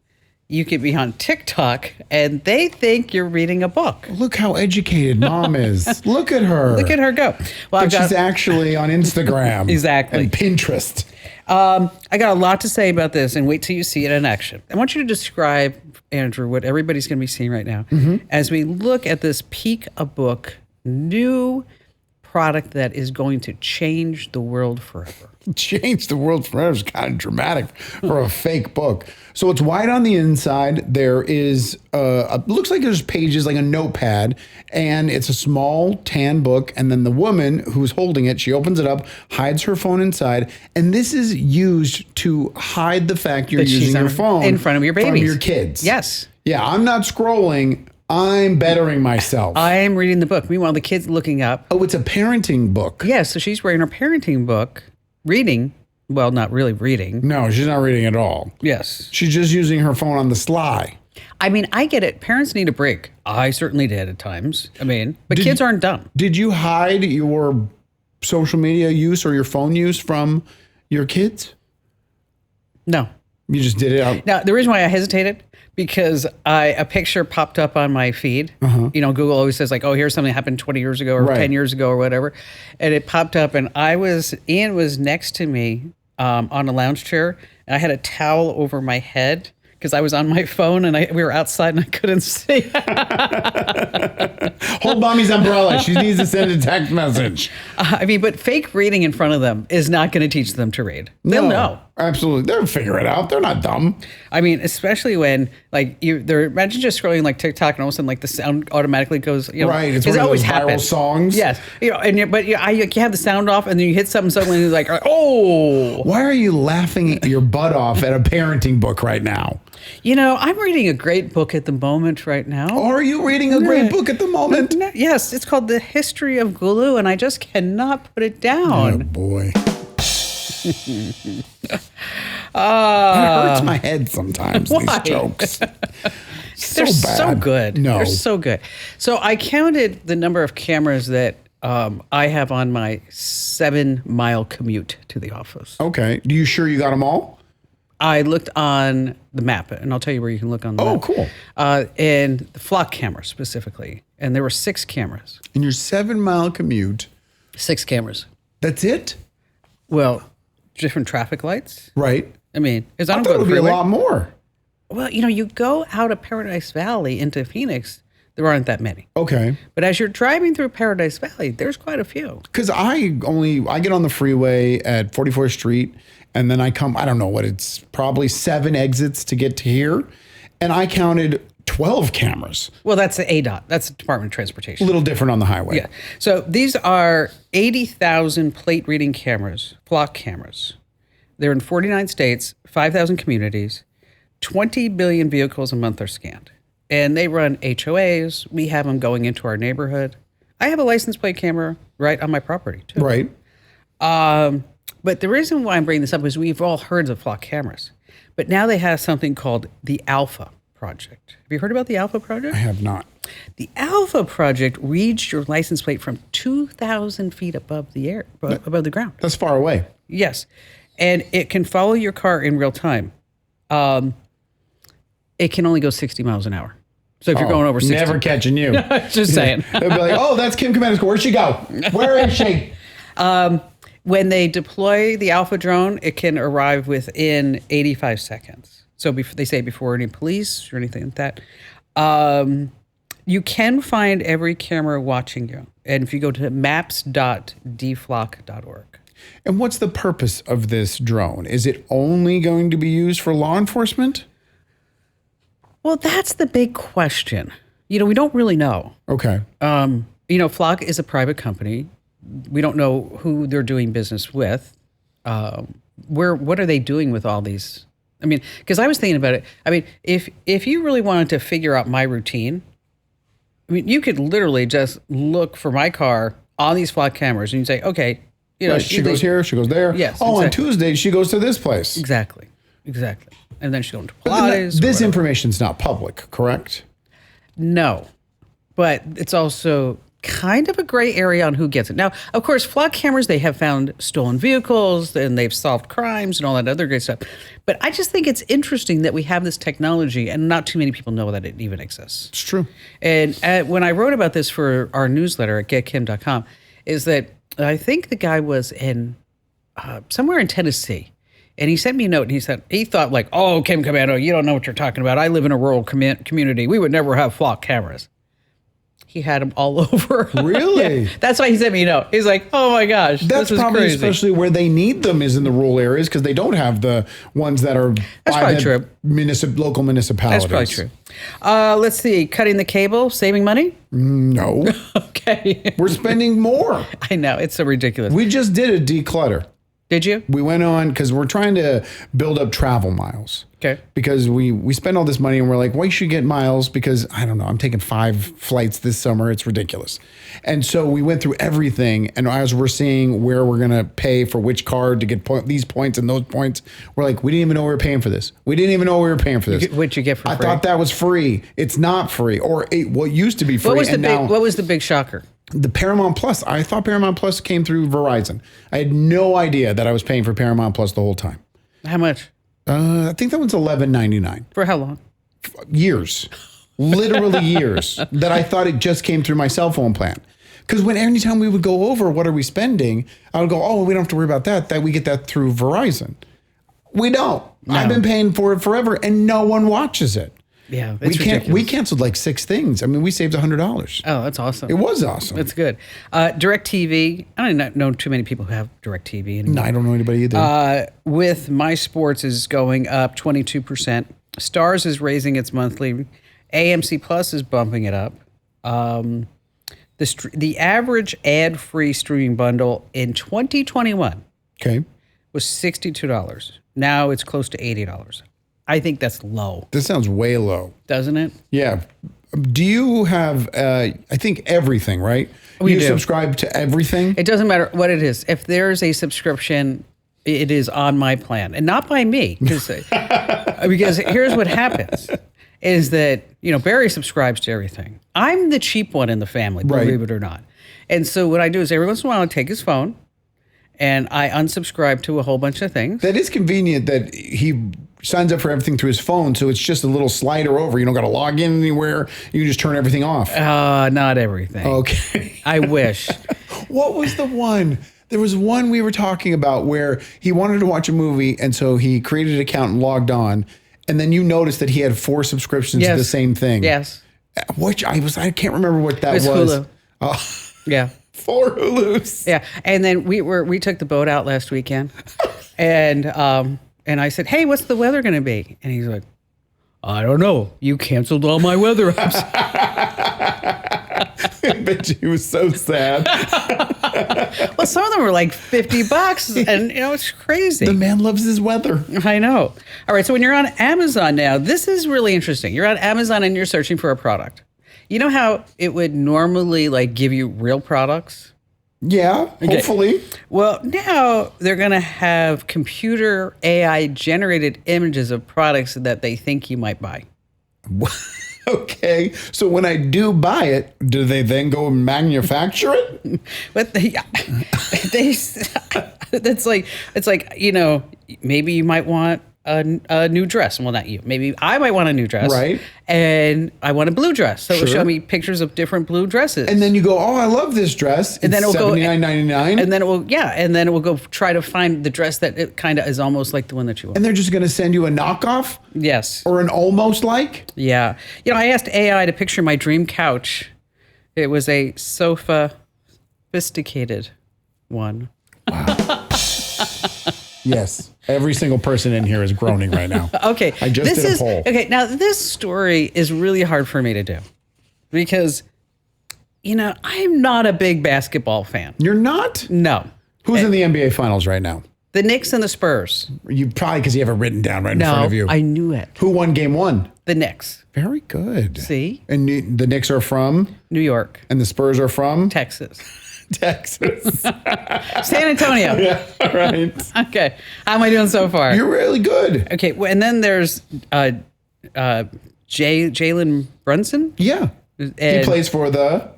you could be on TikTok and they think you're reading a book. Look how educated Mom is. Look at her. Look at her go. Well, but she's actually on Instagram. Exactly. And Pinterest. I got a lot to say about this, and wait till you see it in action. I want you to describe, Andrew, what everybody's going to be seeing right now as we look at this Peek-a-Book new product that is going to change the world forever. Change the world forever is kind of dramatic for a fake book. So it's white on the inside. There is, looks like there's pages, like a notepad, and it's a small tan book. And then the woman who's holding it, she opens it up, hides her phone inside. And this is used to hide the fact you're using your phone in front of your babies. In front of your kids. Yes. Yeah, I'm not scrolling. I'm bettering myself. I am reading the book. Meanwhile, the kid's looking up. Oh, it's a parenting book. Yeah, so she's reading her parenting book, reading. Well, not really reading. No, she's not reading at all. Yes. She's just using her phone on the sly. I mean, I get it. Parents need a break. I certainly did at times. I mean, but kids aren't dumb. Did you hide your social media use or your phone use from your kids? No. You just did it out. Now, the reason why I hesitated, because a picture popped up on my feed. You know, Google always says like, oh, here's something that happened 20 years ago or Right. 10 years ago or whatever. And it popped up and Ian was next to me on a lounge chair. And I had a towel over my head because I was on my phone and we were outside and I couldn't see. Hold mommy's umbrella. She needs to send a text message. I mean, but fake reading in front of them is not going to teach them to read. They'll know. Absolutely. They'll figure it out. They're not dumb. I mean, especially when like imagine just scrolling like TikTok and all of a sudden like the sound automatically goes, you know, Right. It's 'cause one it of always those viral happens. songs. Yes. You know, you have the sound off and then you hit something suddenly and it's like, oh. Why are you laughing your butt off at a parenting book right now? You know, I'm reading a great book at the moment right now. Are you reading a great book at the moment? Yes, it's called The History of Gulu and I just cannot put it Oh, down. boy. It hurts my head sometimes, Why? these jokes. They're so bad. good. No. They're so good. So I counted the number of cameras that I have on my 7-mile commute to the office. Okay. You sure you got them all? I looked on the map, and I'll tell you where you can look on the map. Oh, cool. And the flock camera specifically. And there were 6 cameras. In your 7-mile commute, 6 cameras. that's it? Well, different traffic lights. Right. I mean, because I I don't thought it go to would the be a freeway. lot more. Well, you know, you go out of Paradise Valley into Phoenix, there aren't that many. Okay. But as you're driving through Paradise Valley, there's quite a few. Because I get on the freeway at 44th Street and then I don't know what it's probably 7 exits to get to here. And I counted 12 cameras. Well, that's the ADOT. That's the Department of A Transportation. little different on the highway. Yeah. So these are 80,000 plate reading cameras, flock cameras. They're in 49 states, 5,000 communities, 20 billion vehicles a month are scanned. And they run HOAs. We have them going into our neighborhood. I have a license plate camera right on my property, too. Right. But the reason why I'm bringing this up is we've all heard of flock cameras. But now they have something called the Alpha Project. Have you heard about the Alpha Project? I have not. The Alpha Project reads your license plate from 2,000 feet above the air, above the ground. That's far away. Yes. And it can follow your car in real time. It can only go 60 miles an hour. So if you're going over 60. Never catching you. Just saying. They'll be like, oh, that's Kim Komando Show. Where'd she go? Where is she? When they deploy the Alpha drone, it can arrive within 85 seconds. So they say before any police or anything like that. You can find every camera watching you. And if you go to maps.dflock.org. And what's the purpose of this drone? Is it only going to be used for law enforcement? Well, that's the big question. You know, we don't really know. Okay. You know, Flock is a private company. We don't know who they're doing business with. What are they doing with all these? I mean, because I was thinking about it. I mean, if you really wanted to figure out my routine, I mean, you could literally just look for my car on these Flock cameras and you say, okay, you know, Right, she goes here, she goes there. Yes, Oh, exactly. on Tuesday, she goes to this place. Exactly. And then she's going to But then Pilates. this information's not public, correct? No, but it's also kind of a gray area on who gets it. Now, of course, Flock cameras, they have found stolen vehicles and they've solved crimes and all that other great stuff. But I just think it's interesting that we have this technology and not too many people know that it even exists. It's true. And when I wrote about this for our newsletter at getkim.com, is that I think the guy was in somewhere in Tennessee. And he sent me a note and he said, he thought like, oh, Kim Komando, you don't know what you're talking about. I live in a rural community. We would never have Flock cameras. He had them all over. Really? Yeah, that's why he sent me a note. He's like, oh my gosh, That's this is probably crazy. especially where they need them is in the rural areas because they don't have the ones that are That's by probably the true. local municipalities. That's probably true. Let's see, cutting the cable, saving money? No. Okay. We're spending more. I know, it's so ridiculous. We just did a declutter. Did you? We went on because we're trying to build up travel miles. Okay. Because we spend all this money and we're like, well, you should get miles because, I don't know, I'm taking 5 flights this summer. It's ridiculous. And so we went through everything. And as we're seeing where we're going to pay for which card to get these points and those points, we're like, we didn't even know we were paying for this. We didn't even know we were paying for this. What'd you get for I free? thought that was free. It's not free. Or what used to be free. What was and now what was the big shocker? The Paramount Plus, I thought Paramount Plus came through Verizon. I had no idea that I was paying for Paramount Plus the whole time. How much? I think that one's $11.99. For how long? Years. Literally years. That I thought it just came through my cell phone plan. Because anytime we would go over what are we spending, I would go, oh, we don't have to worry about that. That we get that through Verizon. We don't. No. I've been paying for it forever and no one watches it. Yeah, We canceled like 6 things. I mean, we saved $100. Oh, that's awesome. It was awesome. That's good. DirecTV. I don't know too many people who have DirecTV anymore. No, I don't know anybody either. With My Sports is going up 22%. Stars is raising its monthly. AMC Plus is bumping it up. The average ad-free streaming bundle in 2021 was $62. Now it's close to $80. I think that's low. This sounds way low. Doesn't it? Yeah. Do you have, I think everything, right? We you do. subscribe to everything? It doesn't matter what it is. If there's a subscription, it is on my plan, and not by me. Because here's what happens is that, Barry subscribes to everything. I'm the cheap one in the family, believe it or not. And so what I do is every once in a while I take his phone and I unsubscribe to a whole bunch of things. That is convenient that he signs up for everything through his phone, so it's just a little slider over. You don't got to log in anywhere. You can just turn everything off. Not everything. Okay. I wish. What was the one? There was one we were talking about where he wanted to watch a movie, and so he created an account and logged on, and then you noticed that he had 4 subscriptions to the same thing. Yes. Which I can't remember what that was. Hulu. Oh. Yeah. 4 Hulus. Yeah. And then we took the boat out last weekend, and I said, hey, what's the weather going to be? And he's like, I don't know. You canceled all my weather apps. I bet he was so sad. Well, some of them were like $50, and it's crazy. The man loves his weather. I know. All right, so when you're on Amazon now, this is really interesting. You're on Amazon and you're searching for a product. You know how it would normally give you real products? Yeah, hopefully. Well, now they're going to have computer AI generated images of products that they think you might buy. Okay, so when I do buy it, do they then go and manufacture it? But it's like maybe you might want a new dress. Well, not you. Maybe I might want a new dress. Right. And I want a blue dress. So it'll show me pictures of different blue dresses. And then you go, oh, I love this dress. And then it'll go $79.99. And then it will go try to find the dress that it kind of is almost like the one that you want. And they're just going to send you a knockoff? Yes. Or an almost like? Yeah. I asked AI to picture my dream couch. It was a sophisticated one. Wow. Yes. Every single person in here is groaning right now. Okay. I just did a poll. Okay. Now, this story is really hard for me to do because, I'm not a big basketball fan. You're not? No. Who's in the NBA Finals right now? The Knicks and the Spurs. You probably because you have it written down right in front of you. I knew it. Who won game 1? The Knicks. Very good. See? And the Knicks are from? New York. And the Spurs are from? Texas. Texas. San Antonio. Yeah, right. Okay. How am I doing so far? You're really good. Okay. Well, and then there's Jalen Brunson. Yeah. He plays for the...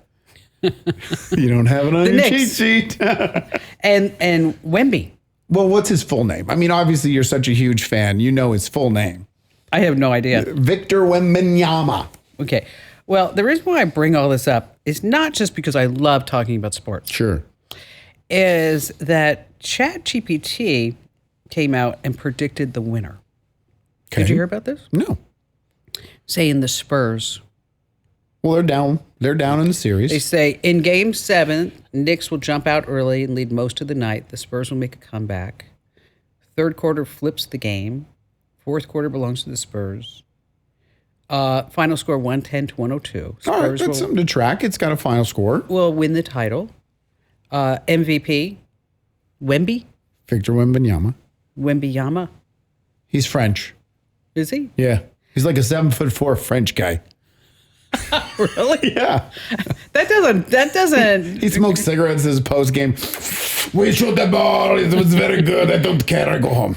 You don't have it on your cheat sheet. and Wemby. Well, what's his full name? I mean, obviously, you're such a huge fan. You know his full name. I have no idea. Victor Wembanyama. Okay. Well, the reason why I bring all this up is not just because I love talking about sports. Sure. Is that ChatGPT came out and predicted the winner. Okay. Did you hear about this? No. Saying the Spurs. Well, they're down. They're down in the series. They say in Game 7, Knicks will jump out early and lead most of the night. The Spurs will make a comeback. Third quarter flips the game. Fourth quarter belongs to the Spurs. Final score 110-102. Spurs All right, that's something to track. It's got a final score. Will win the title. MVP, Wemby. Victor Wembanyama. Wembanyama. He's French. Is he? Yeah. He's like a 7'4" French guy. Really? Yeah. That doesn't. He smokes cigarettes as post game. We shot the ball. It was very good. I don't care. I go home.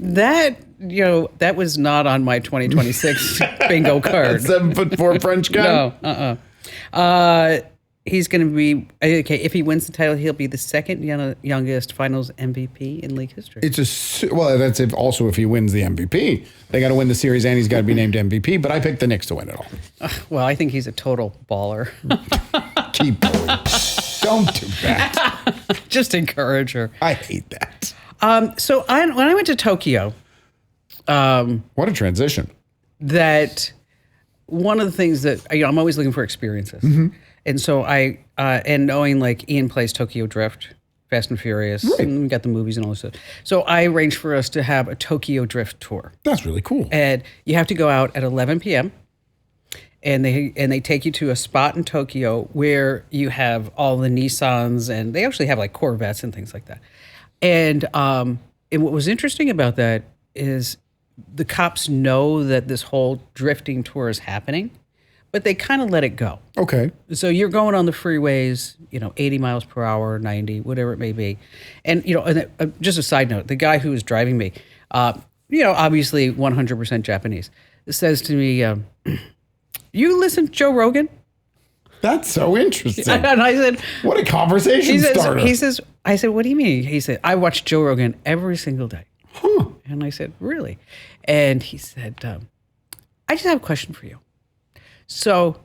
That was not on my 2026 bingo card. 7'4" French guy. No. He's going to be okay. If he wins the title, he'll be the second youngest Finals MVP in league history. That's if he wins the MVP. They got to win the series, and he's got to be named MVP. But I picked the Knicks to win it all. Well, I think he's a total baller. Keep going. Don't do that. Just encourage her. I hate that. So when I went to Tokyo, what a transition. That one of the things that I'm always looking for experiences. Mm-hmm. And so and knowing like Ian plays Tokyo Drift, Fast and Furious, right. And we got the movies and all this stuff. So I arranged for us to have a Tokyo Drift tour. That's really cool. And you have to go out at 11 p.m. And they take you to a spot in Tokyo where you have all the Nissans, and they actually have like Corvettes and things like that. And what was interesting about that is the cops know that this whole drifting tour is happening, but they kind of let it go. Okay. So you're going on the freeways, 80 miles per hour, 90, whatever it may be. And, just a side note, the guy who was driving me, obviously 100% Japanese, says to me, you listen to Joe Rogan? That's so interesting. And I said, what a conversation starter. I said, what do you mean? He said, I watch Joe Rogan every single day. Huh. And I said, really? And he said, I just have a question for you. So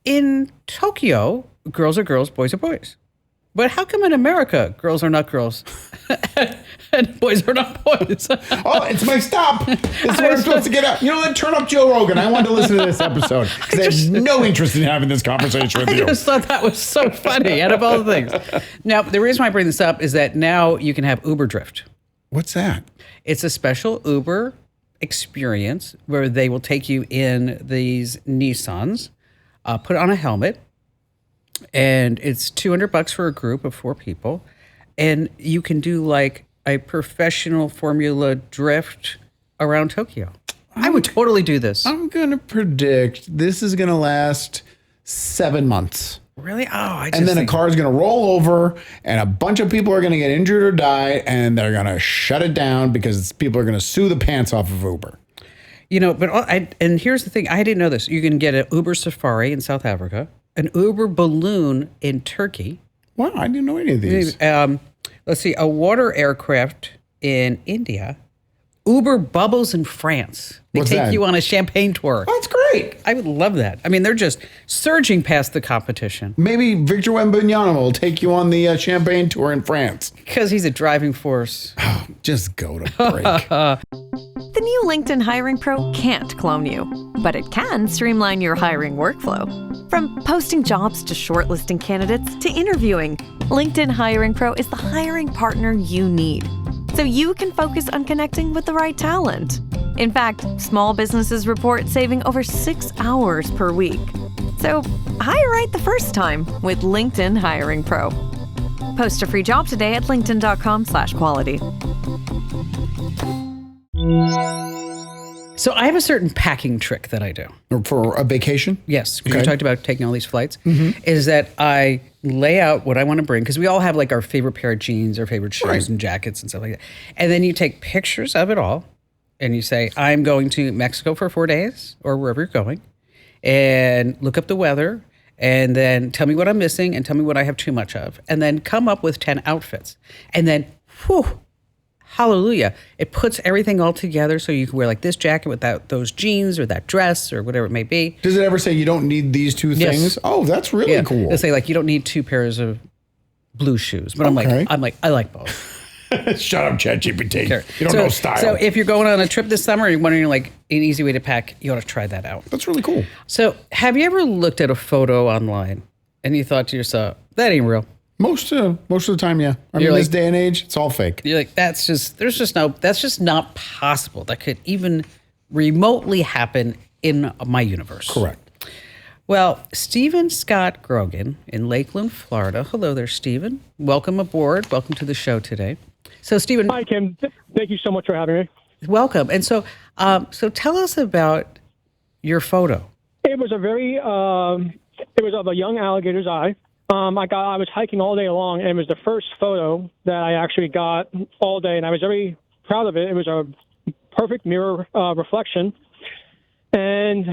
in Tokyo, girls are girls, boys are boys. But how come in America, girls are not girls and boys are not boys? Oh, it's my stop. It's where I'm supposed to get up. You know what? Turn up Joe Rogan. I wanted to listen to this episode because I have no interest in having this conversation with you. I just thought that was so funny out of all the things. Now, the reason why I bring this up is that now you can have Uber Drift. What's that? It's a special Uber experience where they will take you in these Nissans, put on a helmet, and it's $200 for a group of 4 people. And you can do like a professional Formula drift around Tokyo. I would totally do this. I'm going to predict this is going to last 7 months. Really? Oh, and then a car is going to roll over and a bunch of people are going to get injured or die and they're going to shut it down because people are going to sue the pants off of Uber. And here's the thing. I didn't know this. You can get an Uber Safari in South Africa, an Uber Balloon in Turkey. Wow, I didn't know any of these. Let's see, a water aircraft in India, Uber Bubbles in France. They What's take that? you on a champagne tour. That's great. I would love that. I mean, they're just surging past the competition. Maybe Victor Wembanyama will take you on the champagne tour in France. Because he's a driving force. Oh, just go to break. The new LinkedIn Hiring Pro can't clone you, but it can streamline your hiring workflow. From posting jobs to shortlisting candidates to interviewing, LinkedIn Hiring Pro is the hiring partner you need, so you can focus on connecting with the right talent. In fact, small businesses report saving over 6 hours per week. So hire right the first time with LinkedIn Hiring Pro. Post a free job today at linkedin.com/quality. So I have a certain packing trick that I do. For a vacation? Yes, because you talked about taking all these flights, is that I lay out what I want to bring, because we all have like our favorite pair of jeans, our favorite shoes and jackets and stuff like that. And then you take pictures of it all, and you say, I'm going to Mexico for 4 days, or wherever you're going, and look up the weather, and then tell me what I'm missing, and tell me what I have too much of, and then come up with 10 outfits. And then, whew, hallelujah, it puts everything all together so you can wear like this jacket without those jeans or that dress or whatever it may be. Does it ever say you don't need these two things? Oh, that's really cool. They say like you don't need 2 pairs of blue shoes, but I'm like I like both. Shut up, ChatGPT. You don't know style. So if you're going on a trip this summer and you're wondering like an easy way to pack, you ought to try that out. That's really cool. So have you ever looked at a photo online and you thought to yourself, that ain't real? Most of the time, yeah. I mean, this day and age, it's all fake. You're like, that's just not possible. That could even remotely happen in my universe. Correct. Well, Stephen Scott Grogan in Lakeland, Florida. Hello there, Stephen. Welcome aboard. Welcome to the show today. So, Stephen. Hi, Kim. Thank you so much for having me. Welcome. And so tell us about your photo. It was it was of a young alligator's eye. I was hiking all day long, and it was the first photo that I actually got all day, and I was very proud of it. It was a perfect mirror reflection. And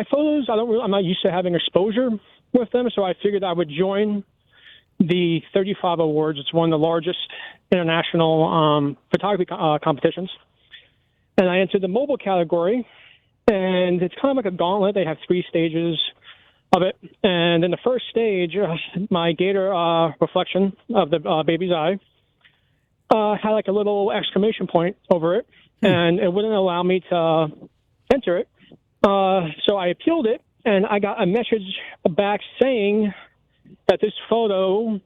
my photos, I'm not used to having exposure with them, so I figured I would join the 35 Awards. It's one of the largest international photography competitions. And I entered the mobile category, and it's kind of like a gauntlet. They have 3 stages of it. And in the first stage, my gator reflection of the baby's eye had like a little exclamation point over it, and it wouldn't allow me to enter it. So I appealed it, and I got a message back saying that this photo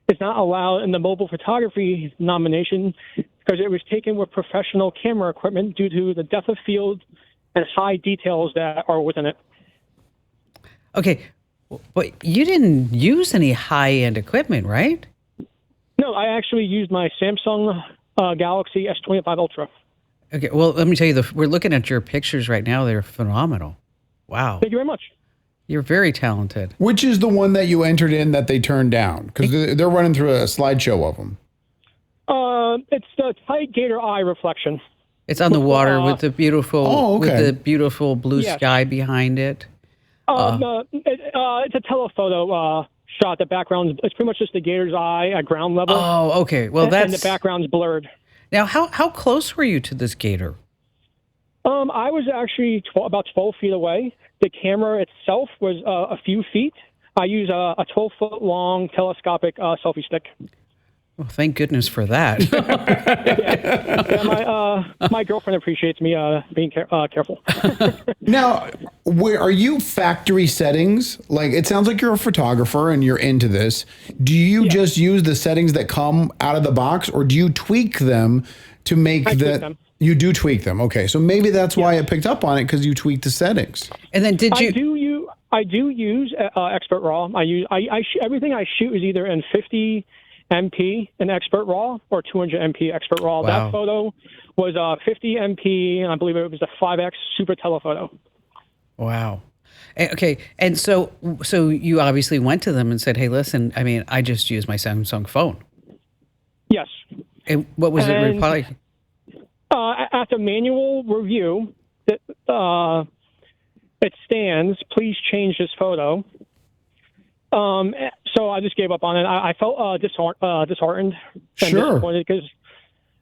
is not allowed in the mobile photography nomination because it was taken with professional camera equipment due to the depth of field and high details that are within it. Okay, but you didn't use any high-end equipment, right? No, I actually used my Samsung Galaxy S25 Ultra. Okay, well, let me tell you, we're looking at your pictures right now. They're phenomenal. Wow. Thank you very much. You're very talented. Which is the one that you entered in that they turned down? Because they're running through a slideshow of them. It's the tight gator eye reflection. It's on the water with the beautiful, with the beautiful blue sky behind it. It's a telephoto shot. The background, it's pretty much just the gator's eye at ground level. Oh, okay. Well, that's... And the background's blurred. Now, how close were you to this gator? I was actually about 12 feet away. The camera itself was a few feet. I use a 12-foot-long telescopic selfie stick. Well, thank goodness for that. My girlfriend appreciates me being careful. Now, are you factory settings? Like, it sounds like you're a photographer and you're into this. Do you just use the settings that come out of the box, or do you tweak them to make tweak them. You do tweak them. Okay, so maybe that's why it picked up on it, because you tweaked the settings. And then I do use Expert RAW. Everything I shoot is either in 50 MP in Expert RAW or 200 MP Expert RAW. Wow. That photo was 50 MP, and I believe it was a 5X super telephoto. Wow. Okay, and so you obviously went to them and said, "Hey, listen, I mean, I just used my Samsung phone." Yes. And what was the reply? After manual review, it stands. Please change this photo. So I just gave up on it. I felt disheartened and disappointed because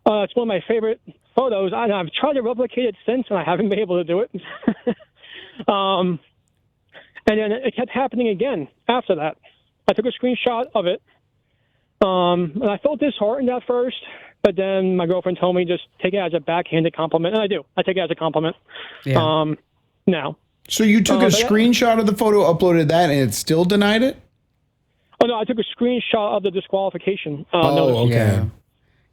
it's one of my favorite photos. I've tried to replicate it since, and I haven't been able to do it. And then it kept happening again after that. I took a screenshot of it, and I felt disheartened at first, but then my girlfriend told me just take it as a backhanded compliment, and I do. I take it as a compliment now. So you took a screenshot of the photo, uploaded that, and it still denied it? Oh, no, I took a screenshot of the disqualification. Okay. Yeah.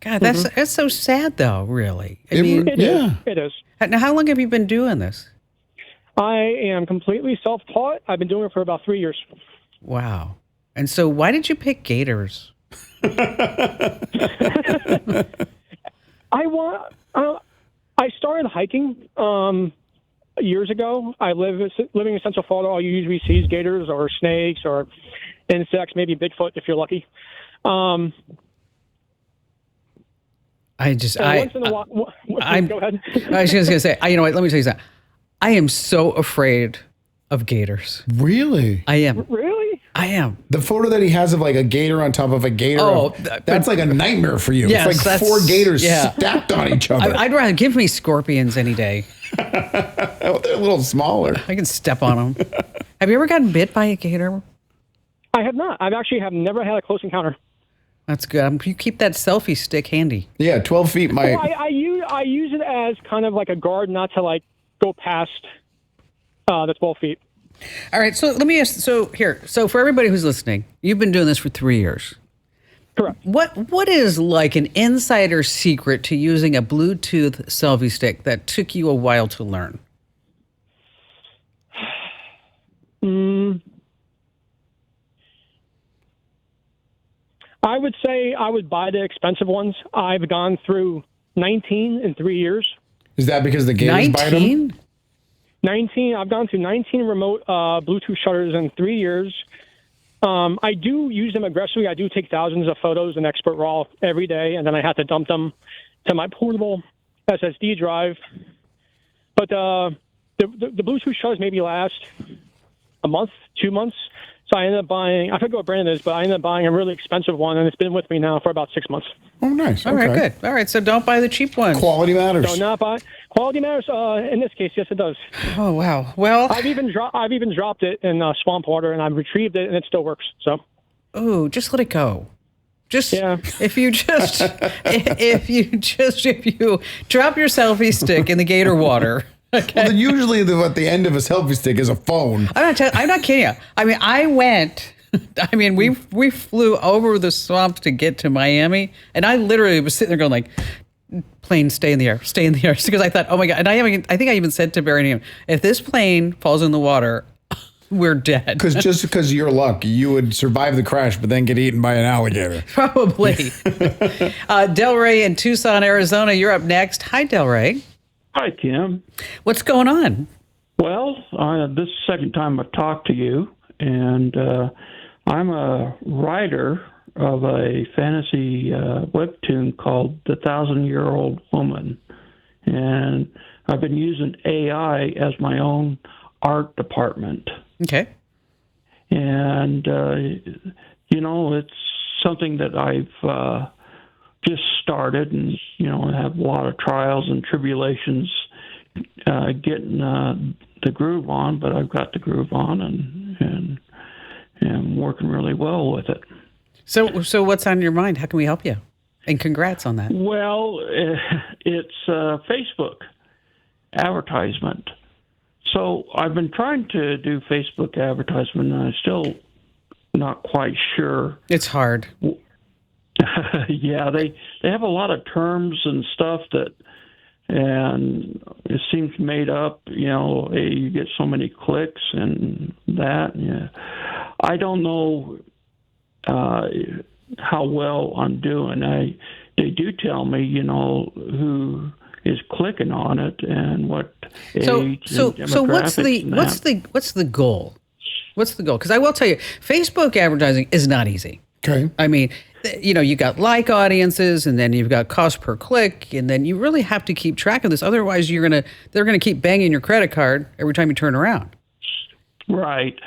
God, that's so sad, though, really. I mean, it is. Now, how long have you been doing this? I am completely self-taught. I've been doing it for about 3 years. Wow. And so why did you pick gators? I started hiking years ago. Living in Central Florida, all you usually see is gators or snakes or insects, maybe Bigfoot if you're lucky. Go ahead. I was just going to say, you know what, let me tell you something. I am so afraid of gators. Really? I am. Really? I am. The photo that he has of like a gator on top of a gator, that's like a nightmare for you. Yes, it's like 4 gators stacked on each other. I'd rather give me scorpions any day. They're a little smaller. I can step on them. Have you ever gotten bit by a gator? I have not. I've never had a close encounter. That's good. You keep that selfie stick handy. Yeah, 12 feet might. Well, I use it as kind of like a guard, not to like go past the 12 feet. All right. So let me ask. So for everybody who's listening, you've been doing this for 3 years. Correct. What is like an insider secret to using a Bluetooth selfie stick that took you a while to learn? I would say I would buy the expensive ones. I've gone through 19 in 3 years. Is that because the gators bite them? 19. I've gone through 19 remote Bluetooth shutters in 3 years. I do use them aggressively. I do take thousands of photos in Expert RAW every day, and then I have to dump them to my portable SSD drive. But the Bluetooth charge maybe last a month, 2 months. So I ended up buying, I forget what brand it is, but I ended up buying a really expensive one, and it's been with me now for about 6 months. Oh, nice. All right, good. All right, so don't buy the cheap ones. Quality matters. So not buy quality matters. In this case, yes, it does. Oh, wow. Well, I've even dropped it in swamp water, and I've retrieved it, and it still works. So. Oh, just let it go. Just Yeah. if you drop your selfie stick in the gator water. Okay. Well, then usually at the end of a selfie stick is a phone. I'm not kidding you. I mean, we flew over the swamp to get to Miami, and I literally was sitting there going like, plane, stay in the air, because I thought, oh my God. And I think I even said to Barry, if this plane falls in the water, we're dead. Because of your luck, you would survive the crash, but then get eaten by an alligator. Probably. Delray in Tucson, Arizona, you're up next. Hi, Delray. Hi, Kim. What's going on? Well, this is the second time I've talked to you, and I'm a writer of a fantasy webtoon called The 1,000-Year-Old Woman, and I've been using AI as my own art department. Okay. And, it's something that I've just started and, I have a lot of trials and tribulations getting the groove on, but I've got the groove on and I'm working really well with it. So what's on your mind? How can we help you? And congrats on that. Well, it's Facebook advertisement. So I've been trying to do Facebook advertisement, and I'm still not quite sure. It's hard. Yeah, they have a lot of terms and stuff and it seems made up. You get so many clicks and that. Yeah, I don't know how well I'm doing. They do tell me, who is clicking on it and what age and demographics. So what's the goal? What's the goal? Because I will tell you, Facebook advertising is not easy. Okay. I mean, you got like audiences, and then you've got cost per click, and then you really have to keep track of this. Otherwise, they're gonna keep banging your credit card every time you turn around. Right.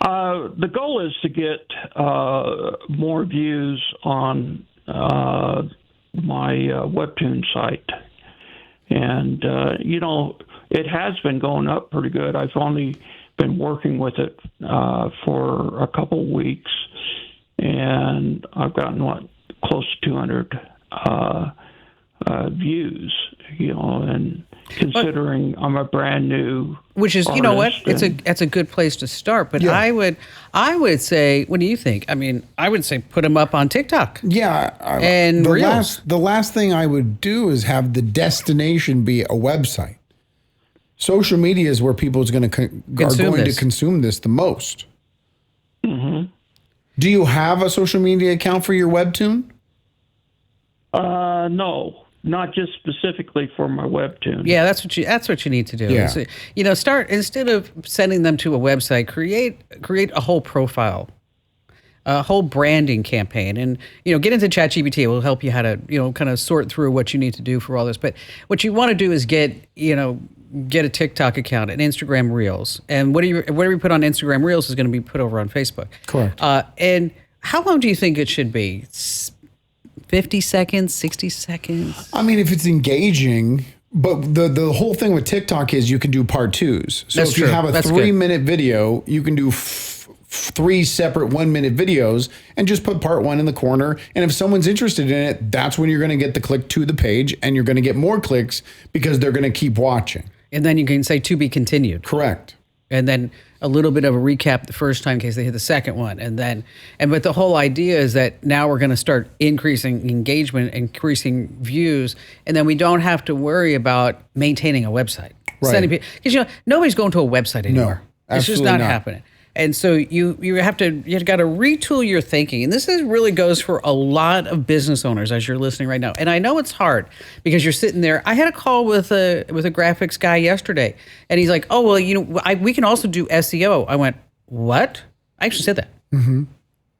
The goal is to get more views on my webtoon site. And, it has been going up pretty good. I've only been working with it for a couple weeks, and I've gotten, close to 200 views, and considering I'm a brand new Which is, it's a good place to start. But yeah. I would say, what do you think? I mean, I would say put them up on TikTok. Yeah. And Reels. The last thing I would do is have the destination be a website. Social media is where people are going to consume this the most. Mm-hmm. Do you have a social media account for your webtoon? No, not just specifically for my webtoon. Yeah, that's what you need to do. Yeah. So, start, instead of sending them to a website, create a whole profile, a whole branding campaign, and get into ChatGPT. It will help you how to kind of sort through what you need to do for all this. But what you want to do is get a TikTok account, an Instagram Reels, and whatever you put on Instagram Reels is going to be put over on Facebook. Correct. And how long do you think it should be? 50 seconds, 60 seconds? I mean, if it's engaging, but the whole thing with TikTok is you can do part twos. So if you have a 3-minute video, you can do 3 separate 1-minute videos and just put part 1 in the corner. And if someone's interested in it, that's when you're going to get the click to the page, and you're going to get more clicks because they're going to keep watching. And then you can say to be continued. Correct. And then a little bit of a recap the first time in case they hit the second one. But the whole idea is that now we're going to start increasing engagement, increasing views, and then we don't have to worry about maintaining a website. Right. Because nobody's going to a website anymore. No, it's just not happening. And so you've got to retool your thinking. And this really goes for a lot of business owners as you're listening right now. And I know it's hard because you're sitting there. I had a call with a graphics guy yesterday, and he's like, "Oh, well, we can also do SEO." I went, "What?" I actually said that. Mm-hmm.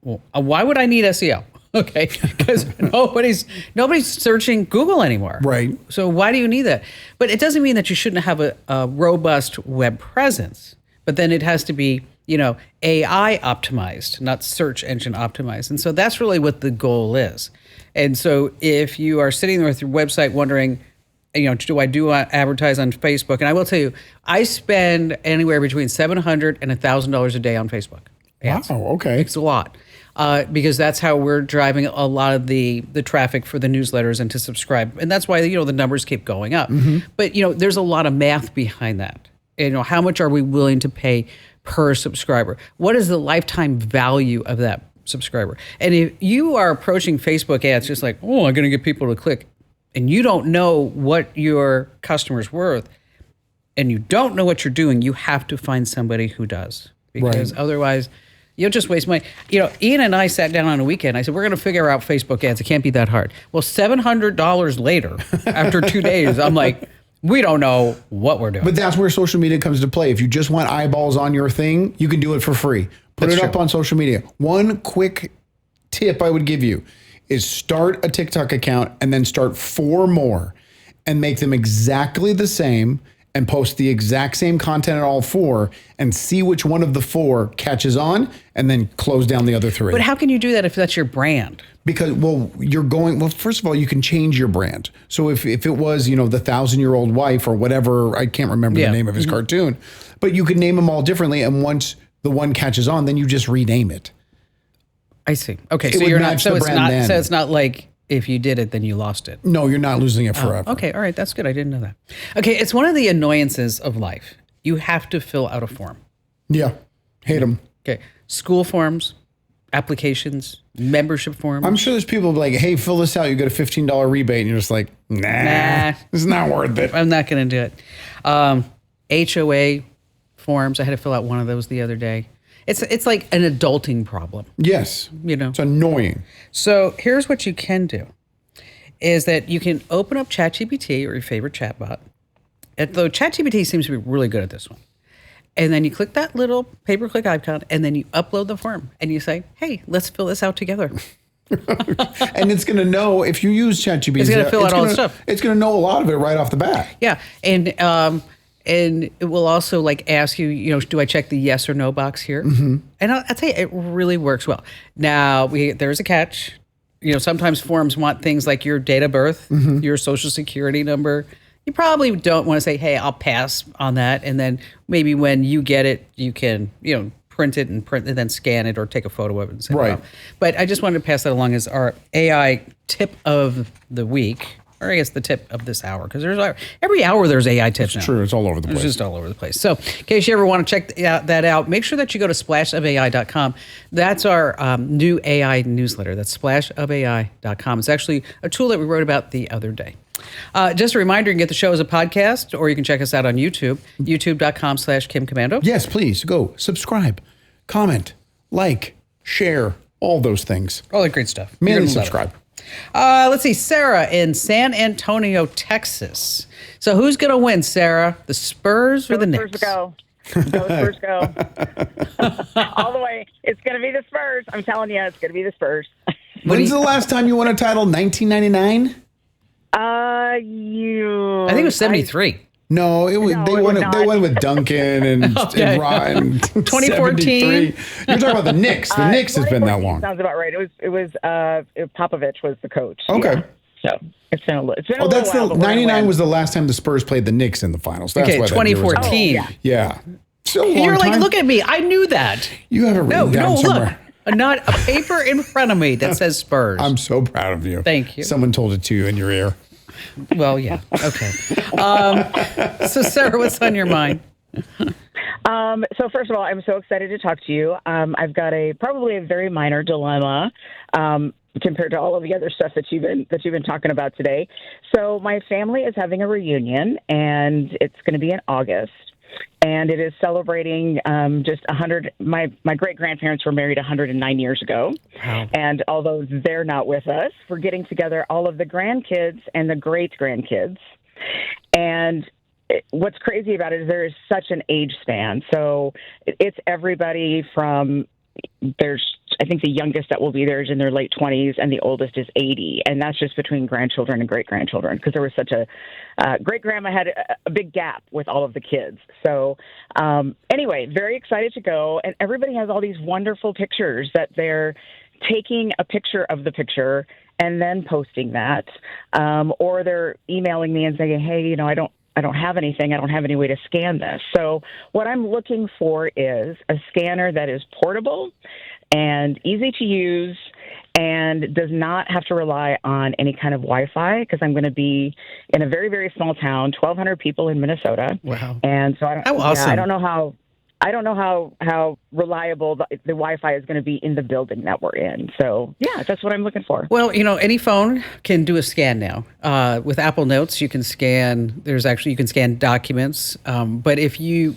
Well, why would I need SEO? Okay, because nobody's searching Google anymore. Right. So why do you need that? But it doesn't mean that you shouldn't have a robust web presence. But then it has to be, AI optimized, not search engine optimized. And so that's really what the goal is. And so if you are sitting there with your website wondering, do I advertise on Facebook? And I will tell you, I spend anywhere between $700 and $1,000 a day on Facebook. Ads. Wow. Okay. It's a lot. Because that's how we're driving a lot of the traffic for the newsletters and to subscribe. And that's why, the numbers keep going up. Mm-hmm. But, there's a lot of math behind that. How much are we willing to pay per subscriber? What is the lifetime value of that subscriber? And if you are approaching Facebook ads just like, I'm going to get people to click, and you don't know what your customer's worth, and you don't know what you're doing, you have to find somebody who does. Because otherwise, you'll just waste money. Ian and I sat down on a weekend. I said, we're going to figure out Facebook ads. It can't be that hard. Well, $700 later, after 2 days, I'm like, we don't know what we're doing. But that's where social media comes to play. If you just want eyeballs on your thing, you can do it for free. Put it up on social media. One quick tip I would give you is start a TikTok account and then start 4 more and make them exactly the same and post the exact same content at all 4 and see which one of the 4 catches on and then close down the other 3. But how can you do that if that's your brand? Because, first of all, you can change your brand. So if it was, the 1,000-year-old wife or whatever, I can't remember the name of his cartoon, but you could name them all differently. And once the one catches on, then you just rename it. I see. Okay. So it's not like if you did it, then you lost it. No, you're not losing it forever. Okay. All right. That's good. I didn't know that. Okay. It's one of the annoyances of life. You have to fill out a form. Yeah. Hate them. Okay. School forms, applications, membership forms. I'm sure there's people like, hey, fill this out. You get a $15 rebate. And you're just like, nah. It's not worth it. I'm not going to do it. HOA forms. I had to fill out one of those the other day. It's like an adulting problem. Yes. It's annoying. So here's what you can do is that you can open up ChatGPT or your favorite chatbot. Though ChatGPT seems to be really good at this one. And then you click that little pay-per-click icon and then you upload the form and you say, hey, let's fill this out together. And it's going to know if you use ChatGPT. It's going to fill out all the stuff. It's going to know a lot of it right off the bat. Yeah. And it will also ask you, do I check the yes or no box here? Mm-hmm. And I'll tell you, it really works well. Now, there's a catch. Sometimes forms want things like your date of birth, your social security number. You probably don't want to say, hey, I'll pass on that. And then maybe when you get it, you can, print it and then scan it or take a photo of it and send it off. But I just wanted to pass that along as our AI tip of the week. Or I guess the tip of this hour, because every hour there's AI tips now. True, it's all over the place. It's just all over the place. So in case you ever want to check that out, make sure that you go to splashofai.com. That's our new AI newsletter. That's splashofai.com. It's actually a tool that we wrote about the other day. Just a reminder, you can get the show as a podcast, or you can check us out on YouTube, youtube.com/Kim Komando. Yes, please go subscribe, comment, like, share, all those things. All that great stuff. Mainly subscribe. Let's see, Sarah in San Antonio, Texas. So who's going to win, Sarah? The Spurs or the Knicks? Spurs go. Spurs go. All the way. It's going to be the Spurs. I'm telling you, it's going to be the Spurs. When's the last time you won a title? 1999? I think it was 73. No, they won with Duncan and 2014. You're talking about the Knicks. The Knicks has been that long. Sounds about right. It was Popovich was the coach. Okay. Yeah. So it's been a little. That's the 99 was the last time the Spurs played the Knicks in the finals. That's why 2014. Yeah. You're like, look at me. I knew that. You have it written down somewhere. Look. Not a paper in front of me that says Spurs. I'm so proud of you. Thank you. Someone told it to you in your ear. Well, yeah. Okay. So, Sarah, what's on your mind? So, first of all, I'm so excited to talk to you. I've got probably a very minor dilemma compared to all of the other stuff that you've been talking about today. So, my family is having a reunion, and it's going to be in August. And it is celebrating just 100. My great-grandparents were married 109 years ago. Wow. And although they're not with us, we're getting together all of the grandkids and the great-grandkids. And what's crazy about it is there is such an age span. So it's everybody from I think the youngest that will be there is in their late 20s, and the oldest is 80, and that's just between grandchildren and great grandchildren, because there was such a great grandma had a big gap with all of the kids. So anyway, very excited to go, and everybody has all these wonderful pictures that they're taking a picture of the picture and then posting that, or they're emailing me and saying, hey, you know, I don't have anything. I don't have any way to scan this. So what I'm looking for is a scanner that is portable and easy to use and does not have to rely on any kind of Wi-Fi, because I'm going to be in a very, very small town, 1,200 people in Minnesota. Wow. And so How awesome. I don't know how reliable the Wi-Fi is going to be in the building that we're in. So, yeah, that's what I'm looking for. Well, you know, any phone can do a scan now. With Apple Notes, you can scan. You can scan documents. But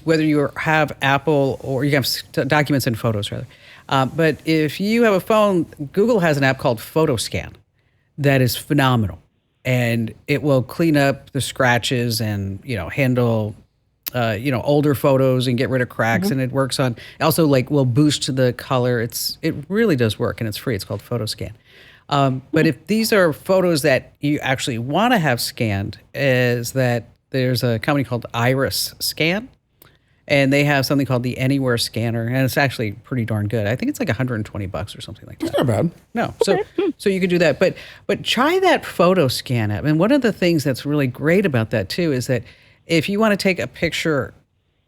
whether you have Apple or you have documents and photos rather. But if you have a phone, Google has an app called PhotoScan that is phenomenal, and it will clean up the scratches and handle older photos and get rid of cracks. And it works on also will boost the color. It really does work, and it's free. It's called PhotoScan. But if these are photos that you actually want to have scanned, is that there's a company called Iris Scan, and they have something called the Anywhere Scanner, and it's actually pretty darn good. I think it's like $120 or something like that. That's not bad. No, so you can do that. But try that PhotoScan app. And one of the things that's really great about that too is that if you want to take a picture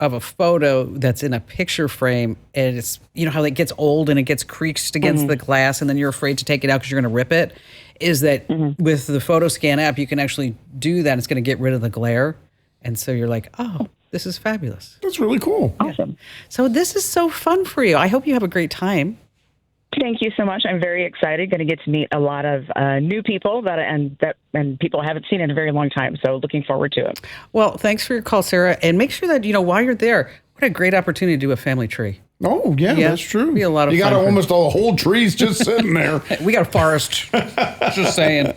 of a photo that's in a picture frame, and it's, how it gets old and it gets creased against the glass, and then you're afraid to take it out because you're going to rip it, is that with the PhotoScan app, you can actually do that. It's going to get rid of the glare. And so you're like, oh, this is fabulous. That's really cool. Awesome. So this is so fun for you. I hope you have a great time. Thank you so much. I'm very excited. Going to get to meet a lot of new people and people I haven't seen in a very long time. So looking forward to it. Well, thanks for your call, Sarah. And make sure that while you're there, what a great opportunity to do a family tree. Oh yeah, that's true. Be a lot of you fun. got almost a whole trees just sitting there. We got a forest. Just saying.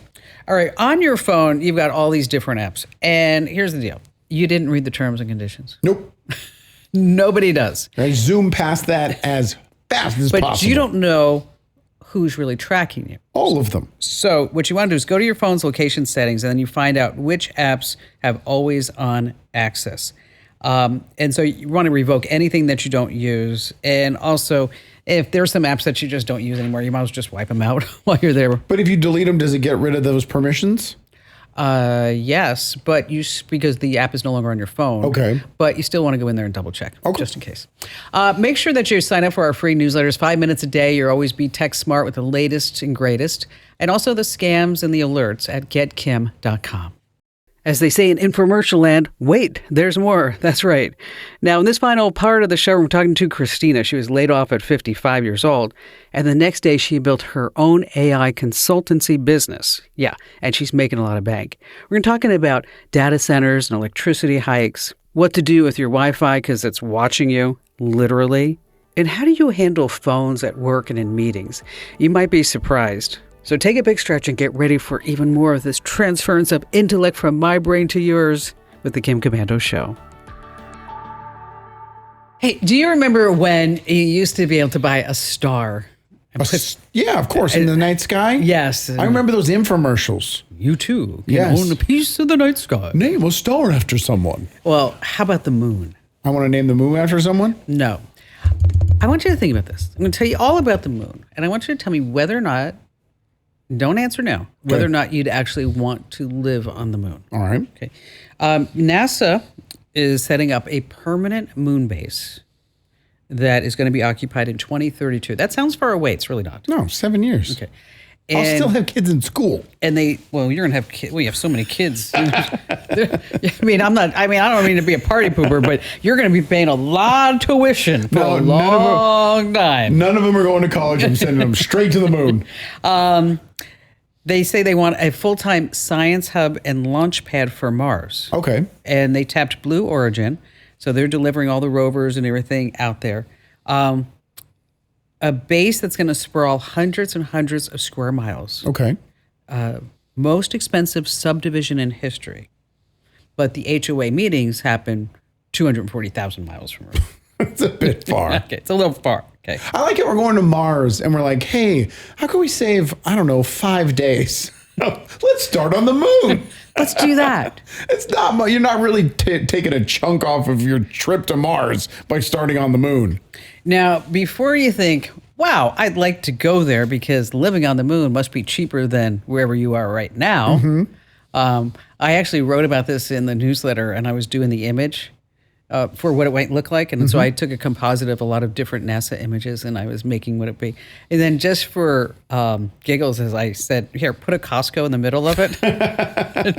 All right, on your phone, you've got all these different apps, and here's the deal: you didn't read the terms and conditions. Nope. Nobody does. I zoom past that as fast as possible. But you don't know who's really tracking you. All of them. So what you want to do is go to your phone's location settings, and then you find out which apps have always on access. And so you want to revoke anything that you don't use. And also, if there's some apps that you just don't use anymore, you might as well just wipe them out while you're there. But if you delete them, does it get rid of those permissions? Yes, but because the app is no longer on your phone. Okay. But you still want to go in there and double check, just in case. Make sure that you sign up for our free newsletters, 5 minutes a day. You'll always be tech smart with the latest and greatest, and also the scams and the alerts at getkim.com. As they say in infomercial land, wait, there's more. That's right. Now, in this final part of the show, we're talking to Christina. She was laid off at 55 years old, and the next day she built her own AI consultancy business. Yeah, and she's making a lot of bank. We're talking about data centers and electricity hikes, what to do with your Wi-Fi because it's watching you, literally, and how do you handle phones at work and in meetings? You might be surprised. So take a big stretch and get ready for even more of this transference of intellect from my brain to yours with the Kim Komando Show. Hey, do you remember when you used to be able to buy a star? Yeah, of course, in the night sky? Yes. I remember those infomercials. You too can own a piece of the night sky. Name a star after someone. Well, how about the moon? I want to name the moon after someone? No. I want you to think about this. I'm going to tell you all about the moon, and I want you to tell me whether or not, don't answer now, whether or not you'd actually want to live on the moon. All right. Okay. NASA is setting up a permanent moon base that is going to be occupied in 2032. That sounds far away. It's really not. No, 7 years. Okay. I'll still have kids in school. And you're going to have kids. Well, you have so many kids. I don't mean to be a party pooper, but you're going to be paying a lot of tuition for a long time. None of them are going to college. I'm sending them straight to the moon. They say they want a full-time science hub and launch pad for Mars. Okay. And they tapped Blue Origin, so they're delivering all the rovers and everything out there. A base that's going to sprawl hundreds and hundreds of square miles. Okay. Most expensive subdivision in history. But the HOA meetings happen 240,000 miles from Earth. It's a bit far. Okay, it's a little far. Okay. I like it. We're going to Mars and we're like, hey, how can we save, I don't know, 5 days? Let's start on the moon. Let's do that. It's not, you're not really taking a chunk off of your trip to Mars by starting on the moon. Now, before you think, wow, I'd like to go there because living on the moon must be cheaper than wherever you are right now. I actually wrote about this in the newsletter, and I was doing the image for what it might look like. And so I took a composite of a lot of different NASA images, and I was making what it be. And then just for giggles, as I said, here, put a Costco in the middle of it.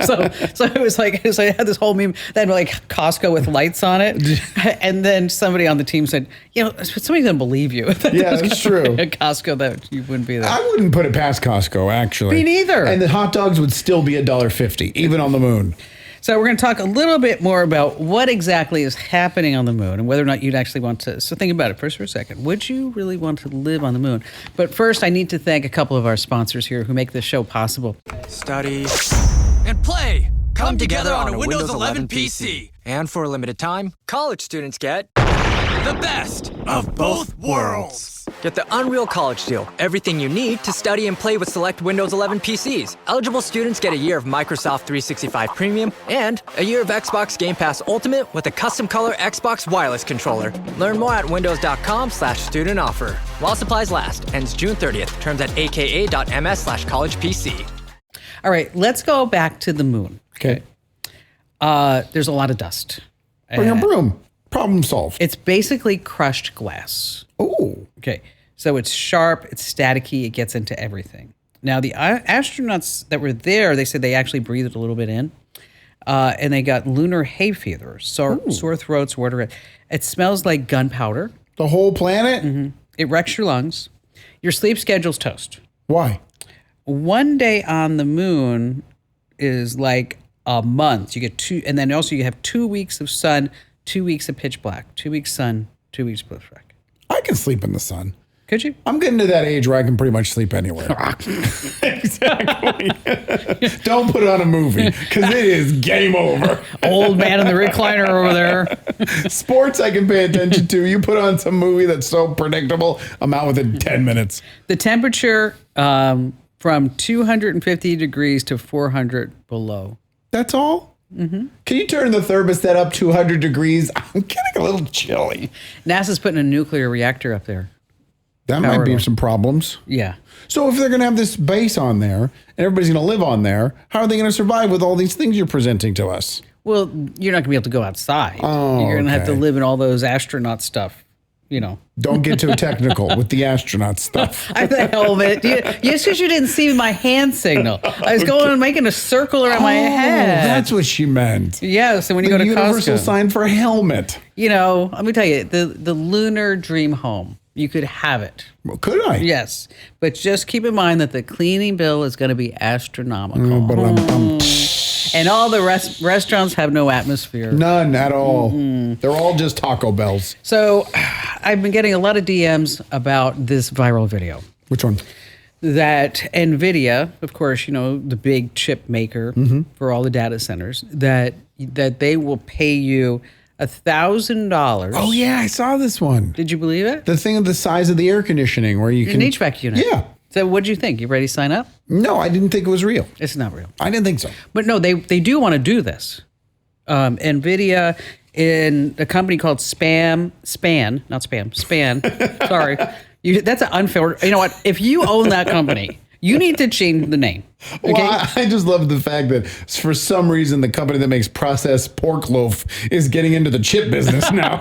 so it was like, so I had this whole meme, then like Costco with lights on it. And then somebody on the team said, somebody's going to believe you. Yeah, that's true. A Costco that you wouldn't be there. I wouldn't put it past Costco, actually. Me neither. And the hot dogs would still be $1.50, even on the moon. So we're going to talk a little bit more about what exactly is happening on the moon and whether or not you'd actually want to. So think about it first for a second. Would you really want to live on the moon? But first, I need to thank a couple of our sponsors here who make this show possible. Study and play come together on a Windows 11 PC. And for a limited time, college students get the best of both worlds. Get the Unreal College Deal. Everything you need to study and play with select Windows 11 PCs. Eligible students get a year of Microsoft 365 Premium and a year of Xbox Game Pass Ultimate with a custom color Xbox wireless controller. Learn more at windows.com/student offer. While supplies last. Ends June 30th. Terms at aka.ms/collegepc. All right, let's go back to the moon. Okay. There's a lot of dust. Bring a broom. Problem solved. It's basically crushed glass. Oh. Okay. So it's sharp, it's staticky, it gets into everything. Now, the astronauts that were there, they said they actually breathed a little bit in. And they got lunar hay fever, sore throats, water. It smells like gunpowder. The whole planet? Mm-hmm. It wrecks your lungs. Your sleep schedule's toast. Why? One day on the moon is like a month. You get two, and then also you have 2 weeks of sun, 2 weeks of pitch black, 2 weeks sun, 2 weeks pitch black. I can sleep in the sun. Could you? I'm getting to that age where I can pretty much sleep anywhere. Exactly. Don't put it on a movie because it is game over. Old man in the recliner over there. Sports I can pay attention to. You put on some movie that's so predictable, I'm out within 10 minutes. The temperature from 250 degrees to 400 below. That's all? Mm-hmm. Can you turn the thermostat up 200 degrees? I'm getting a little chilly. NASA's putting a nuclear reactor up there. That might be some problems. Yeah. So if they're going to have this base on there and everybody's going to live on there, how are they going to survive with all these things you're presenting to us? Well, you're not going to be able to go outside. Oh, you're going to have to live in all those astronaut stuff, you know. Don't get too technical with the astronaut stuff. I the hell of it. Just because you didn't see my hand signal. I was going and making a circle around my head. That's what she meant. Yeah, so when you go to Costco. The universal sign for helmet. You know, let me tell you, the lunar dream home. You could have it. Well, could I? Yes. But just keep in mind that the cleaning bill is going to be astronomical. And all the restaurants have no atmosphere. None at all. Mm-hmm. They're all just Taco Bells. So I've been getting a lot of DMs about this viral video. Which one? That NVIDIA, of course, you know, the big chip maker for all the data centers, that they will pay you $1,000. Oh, yeah, I saw this one. Did you believe it? The thing of the size of the air conditioning where you can... An HVAC unit. Yeah. So what'd you think? You ready to sign up? No, I didn't think it was real. It's not real. I didn't think so. But no, they do want to do this. NVIDIA in a company called Span. Sorry. That's an unfair... You know what? If you own that company... You need to change the name. Okay? Well, I just love the fact that for some reason the company that makes processed pork loaf is getting into the chip business now.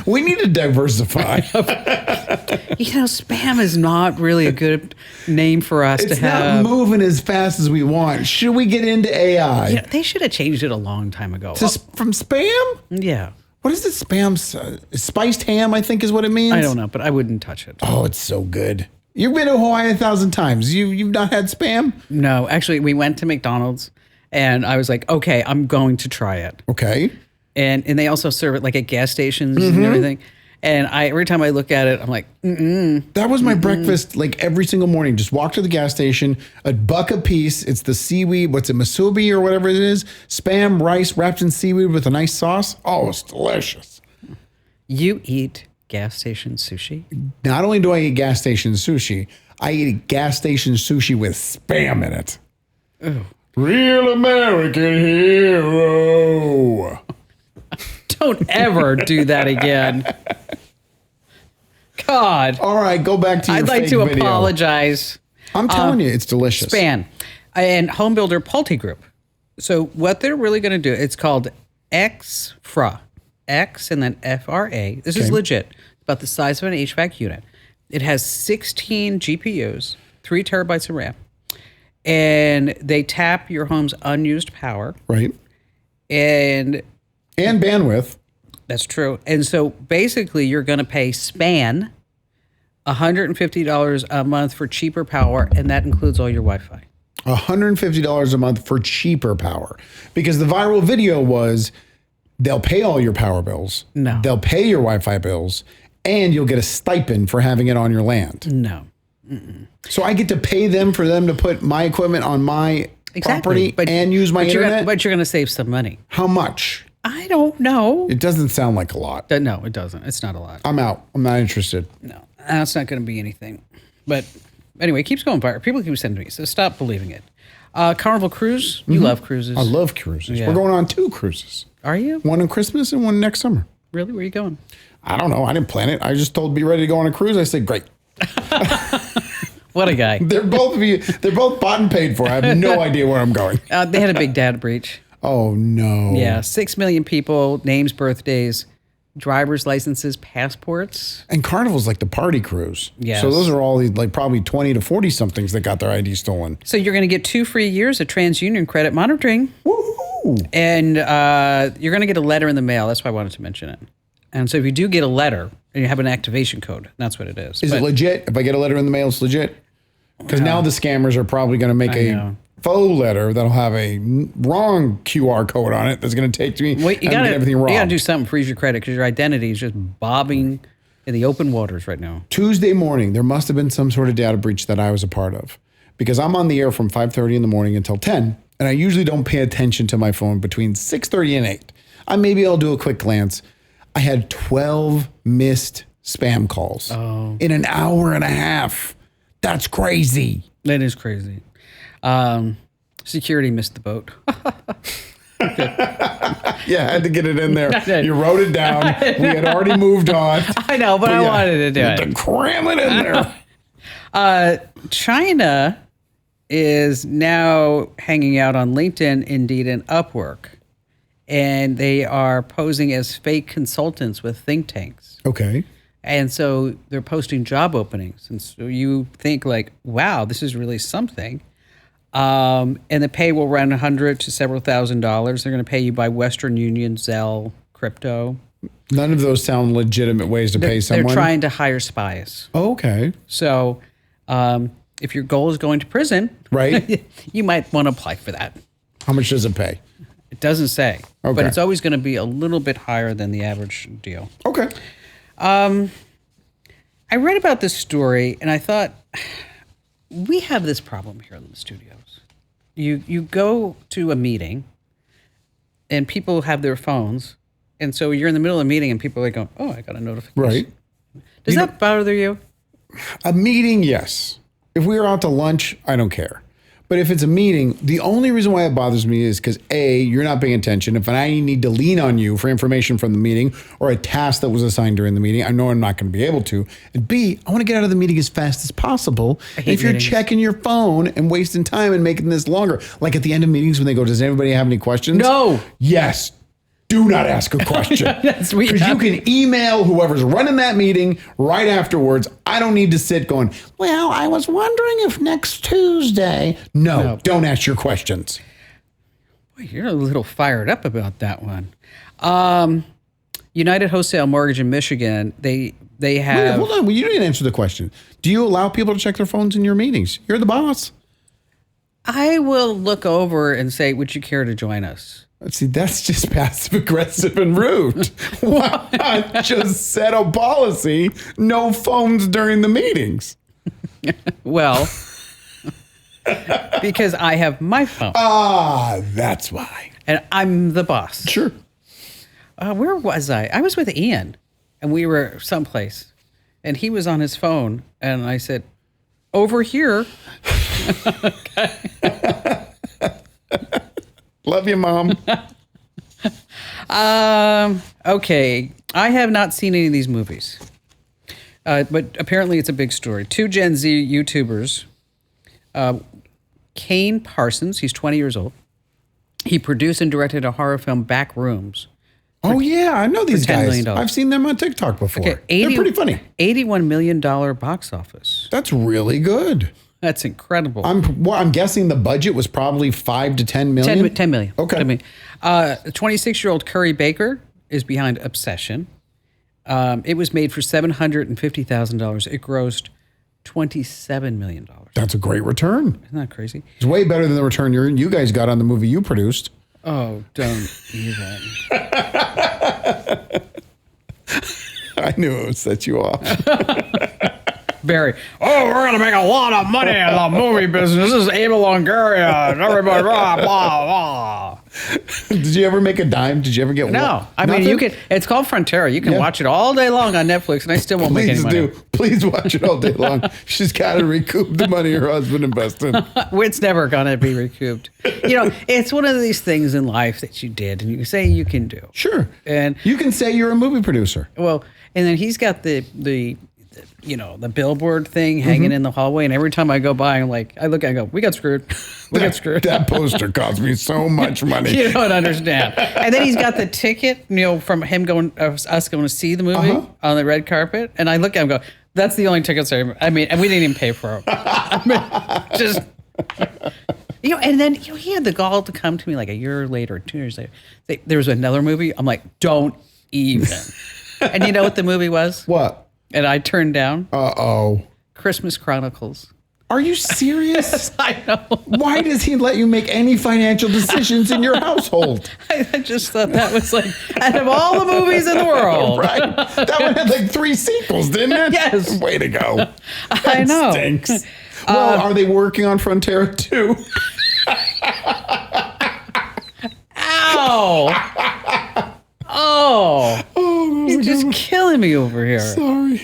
We need to diversify. You know, spam is not really a good name for us to have. It's not moving as fast as we want. Should we get into AI? You know, they should have changed it a long time ago. From spam? Yeah. What is it? Spam? Spiced ham, I think is what it means. I don't know, but I wouldn't touch it. Oh, it's so good. You've been to Hawaii 1,000 times. You've not had spam? No, actually, we went to McDonald's, and I was like, okay, I'm going to try it. Okay. And they also serve it like at gas stations and everything. And every time I look at it, I'm like, That was my breakfast, like every single morning. Just walk to the gas station, $1 a piece. It's the seaweed. What's it, musubi or whatever it is? Spam, rice wrapped in seaweed with a nice sauce. Oh, it's delicious. You eat gas station sushi? Not only do I eat gas station sushi, I eat gas station sushi with Spam in it. Ooh. Real American hero. Don't ever do that again. God. All right, go back to your I'd like fake to video. apologize. I'm telling you, it's delicious. Span and home builder Pulte Group. So what they're really going to do, it's called XFRA. X and then FRA. This is legit. It's about the size of an HVAC unit. It has 16 GPUs, 3 terabytes of RAM. And they tap your home's unused power. Right. And bandwidth. That's true. And so basically you're going to pay Span $150 a month for cheaper power, and that includes all your Wi-Fi. $150 a month for cheaper power. Because the viral video was they'll pay all your power bills. No. They'll pay your Wi-Fi bills, and you'll get a stipend for having it on your land. No. So I get to pay them for them to put my equipment on my property and use my internet? But you're going to save some money. How much? I don't know. It doesn't sound like a lot. No, it doesn't. It's not a lot. I'm out. I'm not interested. No, that's not going to be anything. But anyway, it keeps going viral. People keep sending me, so stop believing it. Carnival Cruise. You love cruises. I love cruises. Yeah. We're going on 2 cruises. Are you? One on Christmas and one next summer. Really? Where are you going? I don't know. I didn't plan it. I just told be ready to go on a cruise. I said, great. What a guy. They're both bought and paid for. I have no idea where I'm going. They had a big data breach. Oh, no. Yeah, 6 million people, names, birthdays, driver's licenses, passports. And Carnival's like the party cruise. Yes. So those are all like probably 20 to 40 somethings that got their ID stolen. So you're going to get 2 free years of TransUnion credit monitoring. Woohoo! And you're going to get a letter in the mail. That's why I wanted to mention it. And so if you do get a letter and you have an activation code, that's what it is. Is it legit? If I get a letter in the mail, it's legit? Because now the scammers are probably going to make a faux letter that'll have a wrong QR code on it that's going to take me and get everything wrong. You got to do something to freeze your credit because your identity is just bobbing in the open waters right now. Tuesday morning, there must have been some sort of data breach that I was a part of because I'm on the air from 5:30 in the morning until 10, and I usually don't pay attention to my phone between 6:30 and 8. Maybe I'll do a quick glance. I had 12 missed spam calls in an hour and a half. That's crazy. That is crazy. Security missed the boat. Yeah, I had to get it in there. You wrote it down. We had already moved on. I know, but I wanted to do it. To cram it in there. China is now hanging out on LinkedIn, Indeed, and Upwork. And they are posing as fake consultants with think tanks. Okay. And so they're posting job openings. And so you think like, wow, this is really something. And the pay will run $100 to several $1,000s. They're going to pay you by Western Union, Zelle, crypto. None of those sound legitimate ways to pay someone. They're trying to hire spies. Oh, okay. So if your goal is going to prison, right, you might want to apply for that. How much does it pay? It doesn't say. Okay. But it's always going to be a little bit higher than the average deal. Okay. I read about this story and I thought, we have this problem here in the studios. You go to a meeting and people have their phones. And so you're in the middle of a meeting and people are like, going, oh, I got a notification. Right. Does that bother you? A meeting, yes. If we are out to lunch, I don't care. But if it's a meeting, the only reason why it bothers me is because A, you're not paying attention. If I need to lean on you for information from the meeting or a task that was assigned during the meeting, I know I'm not going to be able to. And B, I want to get out of the meeting as fast as possible. If you're checking your phone and wasting time and making this longer, like at the end of meetings when they go, does anybody have any questions? No. Yes. Do not ask a question. Because you can email whoever's running that meeting right afterwards. I don't need to sit going, well, I was wondering if next Tuesday. No, don't ask your questions. Boy, you're a little fired up about that one. United Wholesale Mortgage in Michigan, they have... Wait, hold on. Well, you didn't answer the question. Do you allow people to check their phones in your meetings? You're the boss. I will look over and say, would you care to join us? See, that's just passive aggressive and rude. Why not just set a policy, no phones during the meetings? Well, because I have my phone. Ah, that's why. And I'm the boss. Sure. Where was I? I was with Ian. and we were someplace, and he was on his phone, and I said, "Over here." Love you, Mom. Okay. I have not seen any of these movies. But apparently it's a big story. 2 Gen Z YouTubers, Kane Parsons, he's 20 years old. He produced and directed a horror film, Back Rooms. Oh, yeah. I know these $10 guys. million. I've seen them on TikTok before. Okay, They're pretty funny. $81 million box office. That's really good. That's incredible. I'm guessing the budget was probably 5 to 10 million. 10 million. Okay. 10 million. 26-year-old Curry Baker is behind Obsession. It was made for $750,000. It grossed $27 million. That's a great return. Isn't that crazy? It's way better than the return you guys got on the movie you produced. Oh, don't even. I knew it would set you off. Barry, we're going to make a lot of money in the movie business. This is Ava Longoria and everybody, blah, blah, blah. Did you ever make a dime? Did you ever get one? No. I mean, you can. It's called Frontera. You can watch it all day long on Netflix, and I still won't make any money. Please watch it all day long. She's got to recoup the money her husband invested. It's never going to be recouped. You know, it's one of these things in life that you did, and you say you can do. Sure. And you can say you're a movie producer. Well, and then he's got the billboard thing hanging in the hallway, and every time I go by, I look at it and go, we got screwed. We got screwed. That poster cost me so much money. You don't understand. And then he's got the ticket, from him us going to see the movie on the red carpet, and I look at him and go, that's the only tickets and we didn't even pay for them. And then he had the gall to come to me like a year later, 2 years later. There was another movie. I'm like, don't even. And you know what the movie was? What? And I turned down. Christmas Chronicles. Are you serious? Yes, I know. Why does he let you make any financial decisions in your household? I just thought that was like, out of all the movies in the world. Right. That one had like 3 sequels, didn't it? Yes. Way to go. I know. Stinks. Well, are they working on Frontera too? Ow. Oh, you're just killing me over here. Sorry.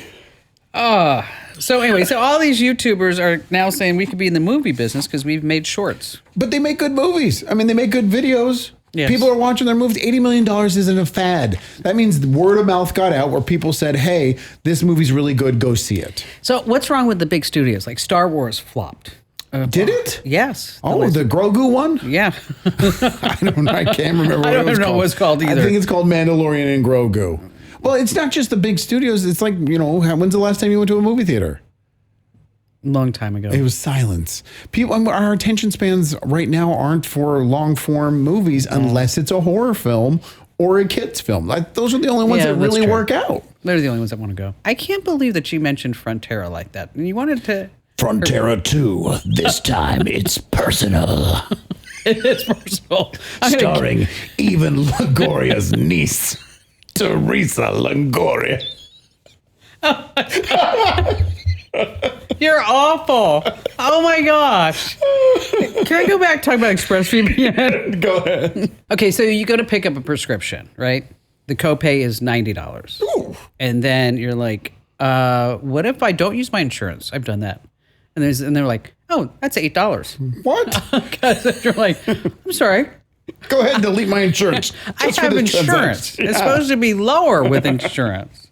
So anyway, all these YouTubers are now saying we could be in the movie business because we've made shorts. But they make good movies. I mean, they make good videos. Yes. People are watching their movies. $80 million isn't a fad. That means the word of mouth got out where people said, hey, this movie's really good. Go see it. So what's wrong with the big studios? Like Star Wars flopped. Did it? Yes. The Grogu one? Yeah. I don't know. I can't remember what it was called. I don't know what it's called either. I think it's called Mandalorian and Grogu. Well, it's not just the big studios. It's like, when's the last time you went to a movie theater? Long time ago. It was silence. Our attention spans right now aren't for long form movies unless it's a horror film or a kid's film. Like those are the only ones that really work out. They're the only ones that want to go. I can't believe that you mentioned Frontera like that. And you wanted to... Frontera 2. This time it's personal. It is personal. Starring Eva Longoria's niece, Teresa Longoria. You're awful. Oh my gosh. Can I go back and talk about ExpressVPN? Go ahead. Okay, so you go to pick up a prescription, right? The copay is $90. Ooh. And then you're like, what if I don't use my insurance? I've done that. And they're like, oh, that's $8. What? Because you're like, I'm sorry. Go ahead and delete my insurance. I have insurance. It's supposed to be lower with insurance.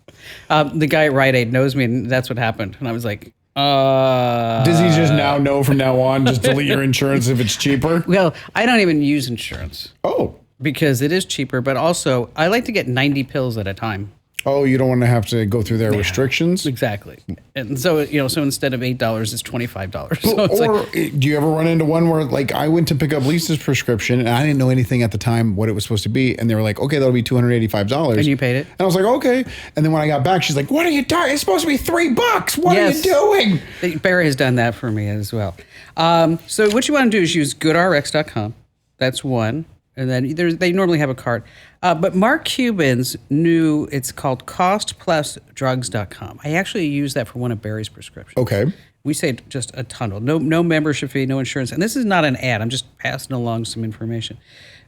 The guy at Rite Aid knows me, and that's what happened. And I was like, Does he just now know from now on, just delete your insurance if it's cheaper? Well, I don't even use insurance. Oh. Because it is cheaper, but also I like to get 90 pills at a time. Oh, you don't want to have to go through their restrictions? Exactly. And so, so instead of $8, it's $25. So it's do you ever run into one where, like, I went to pick up Lisa's prescription and I didn't know anything at the time what it was supposed to be. And they were like, okay, that'll be $285. And you paid it? And I was like, okay. And then when I got back, she's like, what are you doing? It's supposed to be $3. What are you doing? Barry has done that for me as well. So what you want to do is use goodrx.com. That's one. And then they normally have a cart. But Mark Cuban's it's called costplusdrugs.com. I actually use that for one of Barry's prescriptions. Okay. We saved just a ton. No membership fee, no insurance. And this is not an ad. I'm just passing along some information.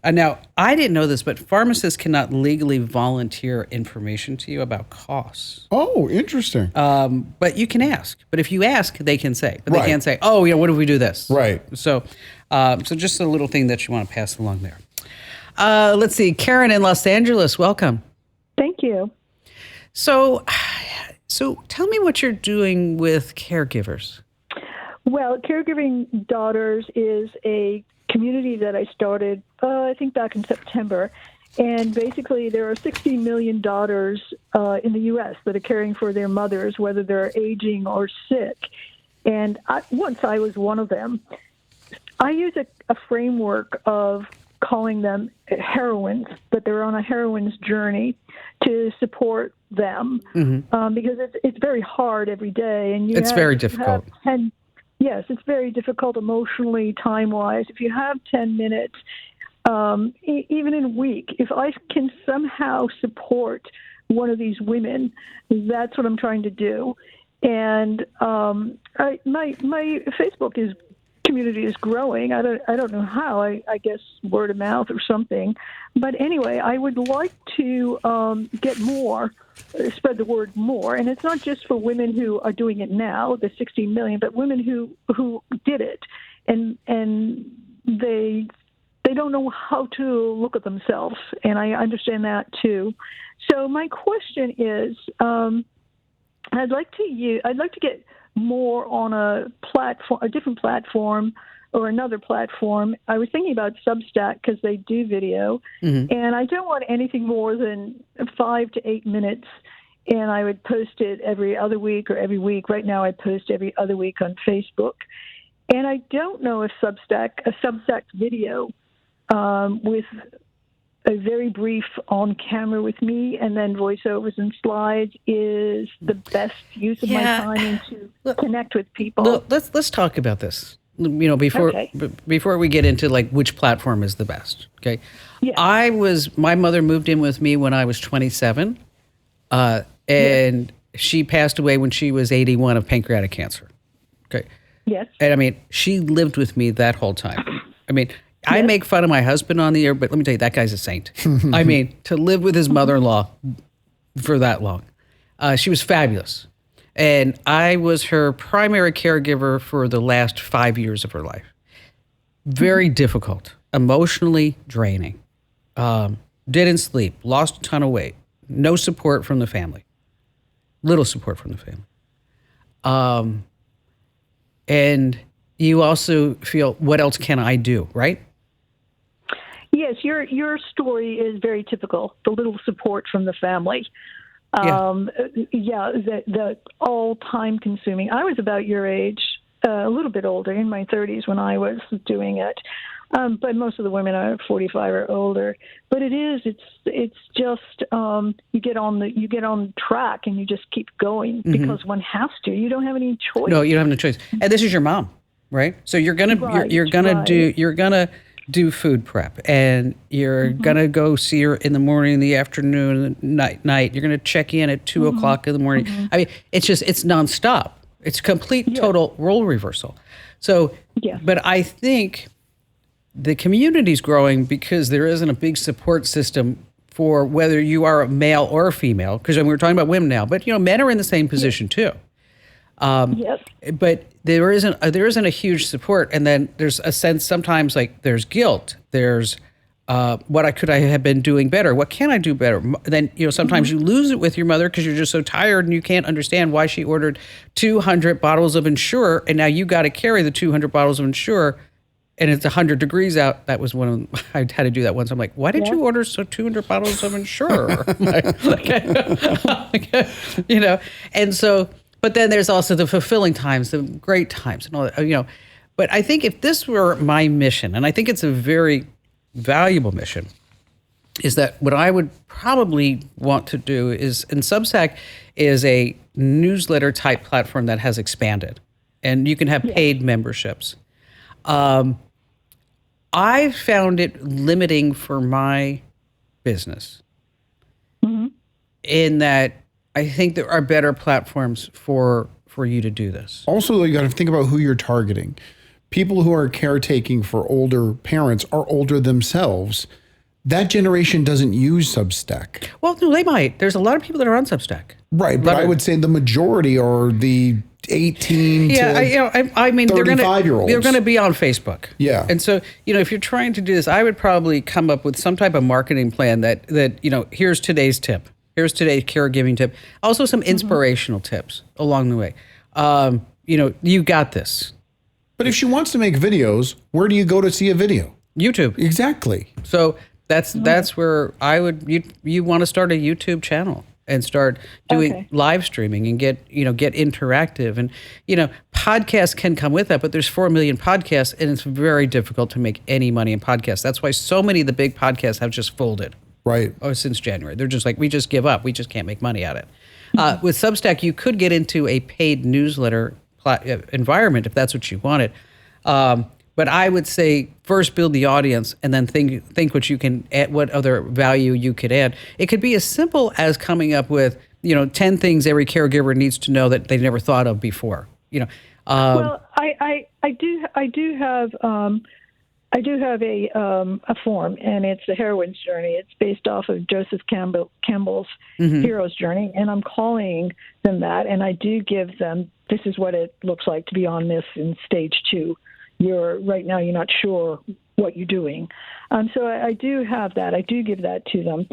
Now, I didn't know this, but pharmacists cannot legally volunteer information to you about costs. Oh, interesting. But you can ask. But if you ask, they can say. But Right. they can't say, oh, what if we do this? Right. So just a little thing that you want to pass along there. Let's see. Karen in Los Angeles, welcome. Thank you. So tell me what you're doing with caregivers. Well, Caregiving Daughters is a community that I started, I think back in September. And basically, there are 60 million daughters in the U.S. that are caring for their mothers, whether they're aging or sick. And once I was one of them. I use a framework of calling them heroines, that they're on a heroine's journey to support them, because it's very hard every day. And it's very difficult. Yes, it's very difficult emotionally, time-wise. If you have 10 minutes, even in a week, if I can somehow support one of these women, that's what I'm trying to do. And my Facebook community is growing. I don't know how. I guess word of mouth or something. But anyway, I would like to get more, spread the word more. And it's not just for women who are doing it now, the 60 million, but women who did it, and they don't know how to look at themselves. And I understand that too. So my question is, I'd like to get more on a different platform or another platform. I was thinking about Substack because they do video, and I don't want anything more than 5 to 8 minutes. And I would post it every other week or every week. Right now, I post every other week on Facebook. And I don't know if a Substack video with a very brief on camera with me and then voiceovers and slides is the best use of my time and to connect with people. Let's talk about this. Before we get into like which platform is the best. Okay. Yeah. My mother moved in with me when I was 27, and she passed away when she was 81 of pancreatic cancer. Okay. Yes. And she lived with me that whole time. I make fun of my husband on the air, but let me tell you, that guy's a saint. To live with his mother-in-law for that long. She was fabulous. And I was her primary caregiver for the last 5 years of her life. Very difficult, emotionally draining. Didn't sleep, lost a ton of weight, no support from the family, little support from the family. And you also feel, what else can I do, right? Yes, your story is very typical. The little support from the family. The all time consuming. I was about your age, a little bit older, in my 30s when I was doing it. But most of the women are 45 or older. But it's just you get on track and you just keep going because one has to. You don't have any choice. No, you don't have no choice. And this is your mom, right? So you're gonna do food prep, and you're gonna go see her in the morning, in the afternoon, night. You're gonna check in at 2 o'clock in the morning. It's nonstop. It's complete, total role reversal. So, but I think the community's growing because there isn't a big support system for whether you are a male or a female. Because we're talking about women now, but men are in the same position too. But there isn't a huge support, and then there's a sense sometimes like there's guilt. There's what could I have been doing better? What can I do better? Then sometimes you lose it with your mother because you're just so tired and you can't understand why she ordered 200 bottles of Ensure, and now you got to carry the 200 bottles of Ensure, and it's 100 degrees out. That was I had to do that once. I'm like, why did you order 200 bottles of Ensure? And so. But then there's also the fulfilling times, the great times, and all that, But I think if this were my mission, and I think it's a very valuable mission, is that what I would probably want to do is, and Substack is a newsletter type platform that has expanded, and you can have paid memberships. I found it limiting for my business in that I think there are better platforms for you to do this. Also, you got to think about who you're targeting, people who are caretaking for older parents are older themselves. That generation doesn't use Substack. Well, no, they might. There's a lot of people that are on Substack. Right, but I would say the majority are the 18 to 35-year-olds. They're going to be on Facebook. Yeah. And so, if you're trying to do this, I would probably come up with some type of marketing plan that here's today's tip. Here's today's caregiving tip. Also some inspirational tips along the way. You got this. But if she wants to make videos, where do you go to see a video? YouTube. Exactly. So that's where I would, you want to start a YouTube channel and start doing live streaming and get interactive. And, podcasts can come with that, but there's 4 million podcasts and it's very difficult to make any money in podcasts. That's why so many of the big podcasts have just folded. Right. Since January. They're just like, we just give up. We just can't make money at it. With Substack, you could get into a paid newsletter environment if that's what you wanted. But I would say first build the audience and then think what you can add, what other value you could add. It could be as simple as coming up with 10 things every caregiver needs to know that they never thought of before. Well, I do have a form, and it's the heroine's journey. It's based off of Joseph Campbell's hero's journey, and I'm calling them that. And I do give them, this is what it looks like to be on this in stage 2. Right now you're not sure what you're doing. So I do have that. I do give that to them.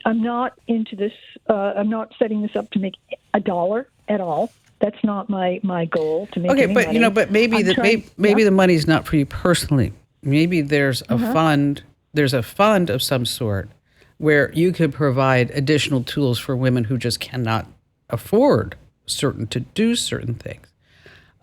I'm not into this. I'm not setting this up to make $1 at all. That's not my goal to make any money. But maybe the money's not for you personally. Maybe there's a fund. There's a fund of some sort where you could provide additional tools for women who just cannot afford to do certain things.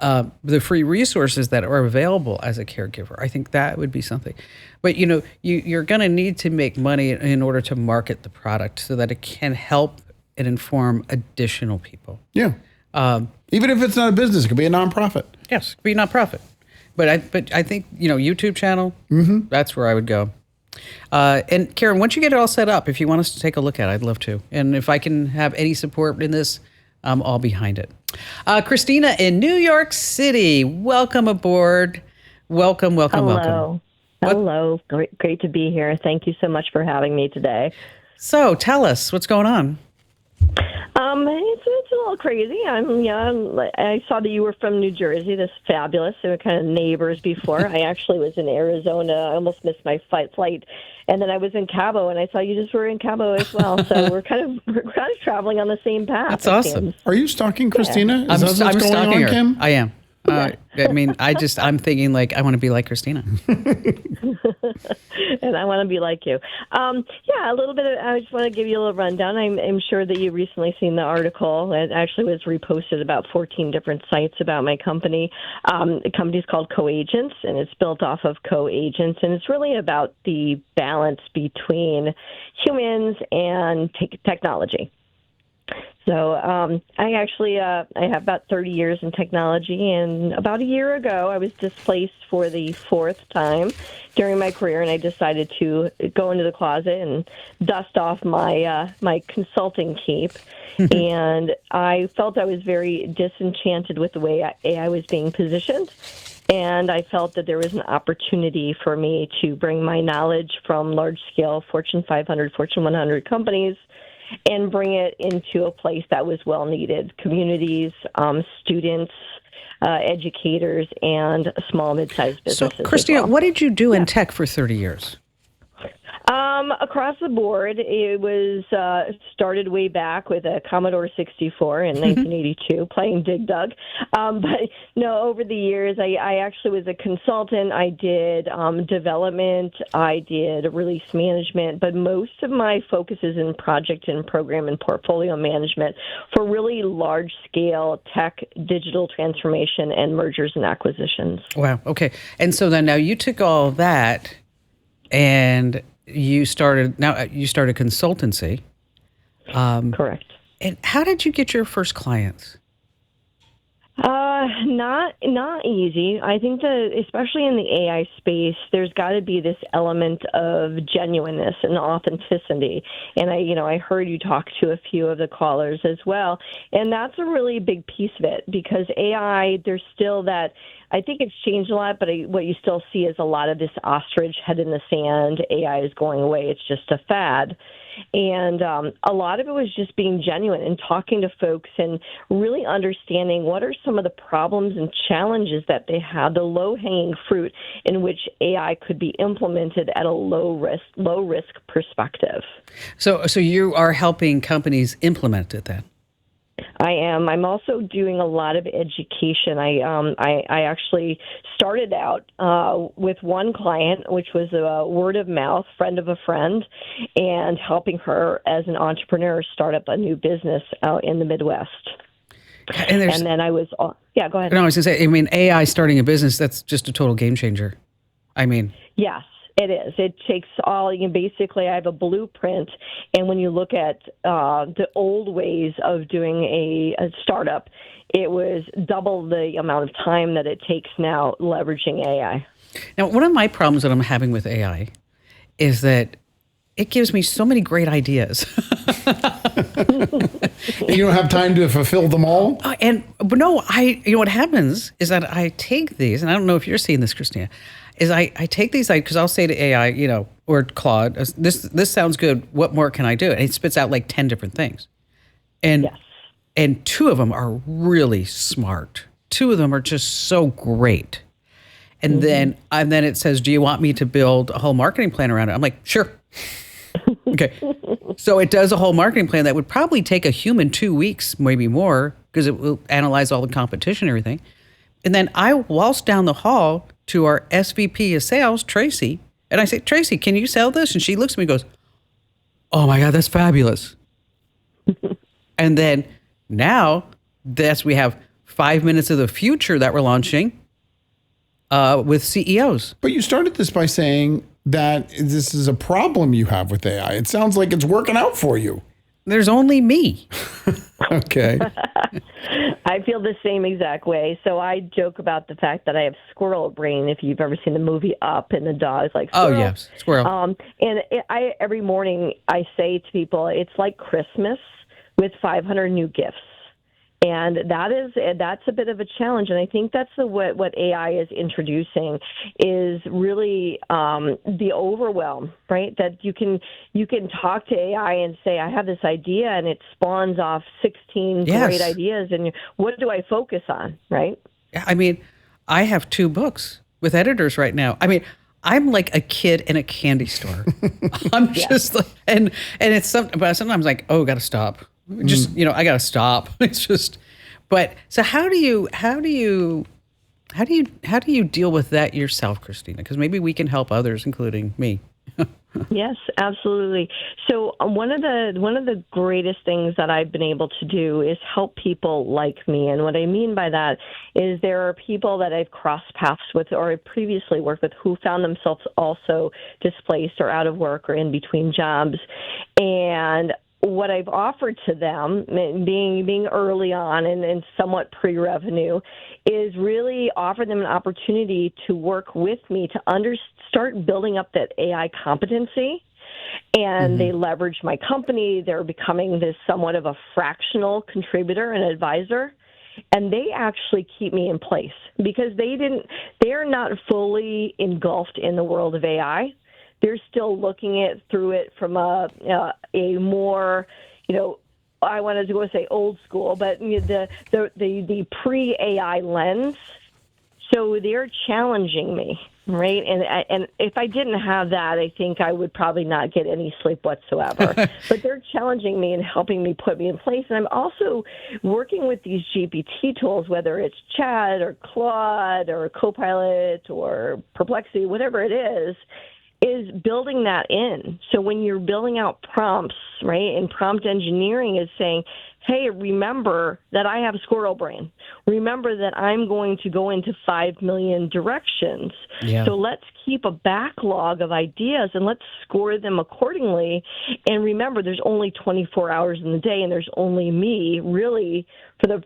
The free resources that are available as a caregiver, I think that would be something. But you're going to need to make money in order to market the product so that it can help and inform additional people. Yeah. Even if it's not a business, it could be a nonprofit. Yes, it could be a nonprofit. But I think YouTube channel. That's where I would go. And Karen, once you get it all set up, if you want us to take a look at it, I'd love to. And if I can have any support in this, I'm all behind it. Christina in New York City, welcome aboard. Welcome. Hello. Great to be here. Thank you so much for having me today. So tell us what's going on. It's a little crazy. I saw that you were from New Jersey. That's fabulous. They were kind of neighbors before. I actually was in Arizona. I almost missed my flight. And then I was in Cabo, and I saw you just were in Cabo as well. So we're kind of traveling on the same path. That's awesome. Are you stalking Christina? Yeah. Is that what's going on, her. Kim? I am. I'm thinking I want to be like Christina. And I want to be like you. A little bit I just want to give you a little rundown. I'm sure that you've recently seen the article. It actually was reposted about 14 different sites about my company. The company's called Co-Agents, and it's built off of co-agents. And it's really about the balance between humans and technology. So I have about 30 years in technology, and about a year ago I was displaced for the 4th time during my career, and I decided to go into the closet and dust off my consulting cape. And I felt I was very disenchanted with the way AI was being positioned. And I felt that there was an opportunity for me to bring my knowledge from large-scale Fortune 500, Fortune 100 companies and bring it into a place that was well needed. Communities, students, educators, and small, mid-sized businesses. So, Christina, what did you do in tech for 30 years? Across the board, it was started way back with a Commodore 64 in 1982, playing Dig Dug. But no, over the years, I actually was a consultant. I did development. I did release management. But most of my focus is in project and program and portfolio management for really large-scale tech, digital transformation, and mergers and acquisitions. Wow. Okay. And so then now you took all that and you started consultancy. Correct. And how did you get your first clients? Not easy. I think that especially in the AI space, there's got to be this element of genuineness and authenticity. And I heard you talk to a few of the callers as well, and that's a really big piece of it because AI, there's still that. I think it's changed a lot, but what you still see is a lot of this ostrich head in the sand. AI is going away. It's just a fad. And a lot of it was just being genuine and talking to folks and really understanding what are some of the problems and challenges that they have, the low-hanging fruit in which AI could be implemented at a low risk perspective. So you are helping companies implement it then? I am. I'm also doing a lot of education. I actually started out with one client, which was a word of mouth, friend of a friend, and helping her as an entrepreneur start up a new business out in the Midwest. And then I was, go ahead. No, I was going to say, AI starting a business, that's just a total game changer. Yes. It is. It takes all, basically I have a blueprint, and when you look at the old ways of doing a startup, it was double the amount of time that it takes now leveraging AI. Now, one of my problems that I'm having with AI is that it gives me so many great ideas. You don't have time to fulfill them all? But no, what happens is that I take these, and I don't know if you're seeing this, Christina, is I take these, because I'll say to AI, or Claude, this sounds good. What more can I do? And it spits out like 10 different things. And two of them are really smart. Two of them are just so great. And then it says, do you want me to build a whole marketing plan around it? I'm like, sure. Okay. So it does a whole marketing plan that would probably take a human 2 weeks, maybe more, because it will analyze all the competition and everything. And then I waltz down the hall to our SVP of sales, Tracy, and I say, Tracy, can you sell this? And she looks at me and goes, oh my God, that's fabulous. And then now we have 5 minutes of the future that we're launching with CEOs. But you started this by saying that this is a problem you have with AI. It sounds like it's working out for you. There's only me. Okay. I feel the same exact way. So I joke about the fact that I have squirrel brain. If you've ever seen the movie Up, and the dog's like, squirrel. Oh yes, squirrel. And every morning I say to people, it's like Christmas with 500 new gifts. And that's a bit of a challenge, and I think that's what AI is introducing is really the overwhelm, right? That you can talk to AI and say, I have this idea, and it spawns off 16 great ideas, and what do I focus on, right? I have 2 books with editors right now. I'm like a kid in a candy store. I'm just like, and it's something, but sometimes like, oh, got to stop. Just, I got to stop. It's just, but so how do you deal with that yourself, Christina? Because maybe we can help others, including me. Yes, absolutely. So one of the greatest things that I've been able to do is help people like me. And what I mean by that is there are people that I've crossed paths with or I previously worked with who found themselves also displaced or out of work or in between jobs. And what I've offered to them, being early on and somewhat pre-revenue, is really offer them an opportunity to work with me to start building up that AI competency. And they leverage my company. They're becoming this somewhat of a fractional contributor and advisor. And they actually keep me in place because they're not fully engulfed in the world of AI. They're still looking through it from a more, I wanted to go say old school, but the pre-AI lens. So they're challenging me, right? And if I didn't have that, I think I would probably not get any sleep whatsoever. But they're challenging me and helping me put me in place. And I'm also working with these GPT tools, whether it's Chat or Claude or Copilot or Perplexity, whatever it is building that in. So when you're building out prompts, right, and prompt engineering is saying, hey, remember that I have squirrel brain. Remember that I'm going to go into 5 million directions. Yeah. So let's keep a backlog of ideas and let's score them accordingly. And remember, there's only 24 hours in the day, and there's only me. Really,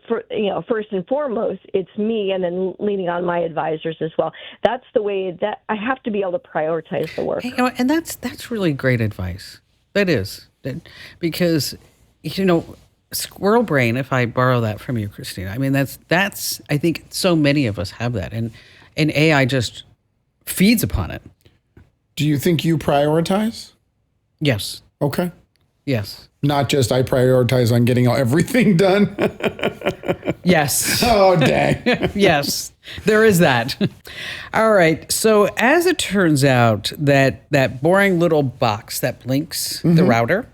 first and foremost, it's me, and then leaning on my advisors as well. That's the way that I have to be able to prioritize the work. And that's really great advice. That is. Because, squirrel brain, if I borrow that from you, Christina, I mean, that's I think so many of us have that. And AI just feeds upon it. Do you think you prioritize? Yes. Okay. Yes. Not just I prioritize on getting everything done. Yes. Oh, dang. Yes, there is that. All right. So as it turns out, that boring little box that blinks, the router,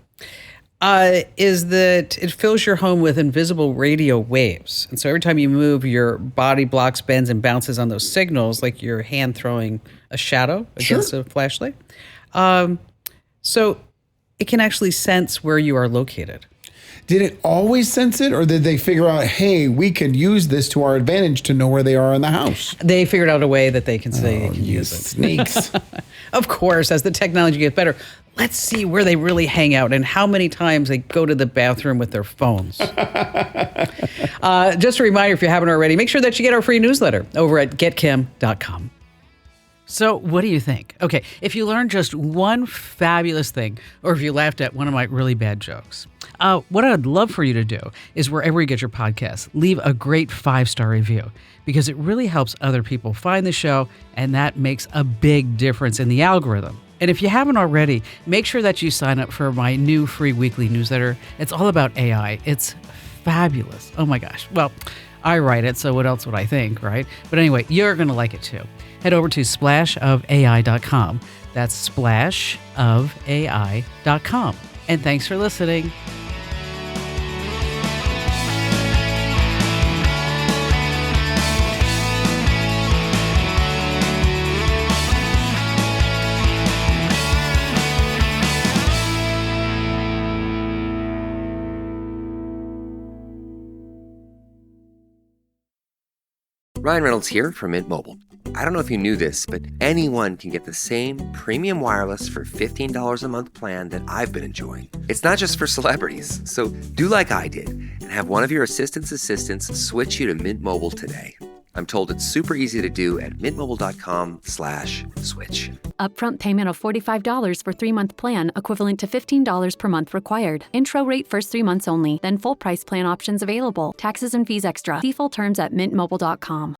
is that it fills your home with invisible radio waves. And so every time you move, your body blocks, bends, and bounces on those signals, like your hand throwing a shadow against a flashlight. So it can actually sense where you are located. Did it always sense it, or did they figure out, hey, we could use this to our advantage to know where they are in the house? They figured out a way that they can say they can use it. Sneaks. Of course, as the technology gets better, let's see where they really hang out and how many times they go to the bathroom with their phones. Just a reminder, if you haven't already, make sure that you get our free newsletter over at getkim.com. So what do you think? Okay, if you learned just one fabulous thing, or if you laughed at one of my really bad jokes, what I'd love for you to do is wherever you get your podcasts, leave a great 5-star review, because it really helps other people find the show, and that makes a big difference in the algorithm. And if you haven't already, make sure that you sign up for my new free weekly newsletter. It's all about AI. It's fabulous. Oh my gosh. Well, I write it, so what else would I think, right? But anyway, you're going to like it too. Head over to splashofai.com. That's splashofai.com. And thanks for listening. Ryan Reynolds here from Mint Mobile. I don't know if you knew this, but anyone can get the same premium wireless for $15 a month plan that I've been enjoying. It's not just for celebrities. So do like I did and have one of your assistants switch you to Mint Mobile today. I'm told it's super easy to do at mintmobile.com/switch. Upfront payment of $45 for 3-month plan, equivalent to $15 per month required. Intro rate first 3 months only, then full price plan options available. Taxes and fees extra. See full terms at mintmobile.com.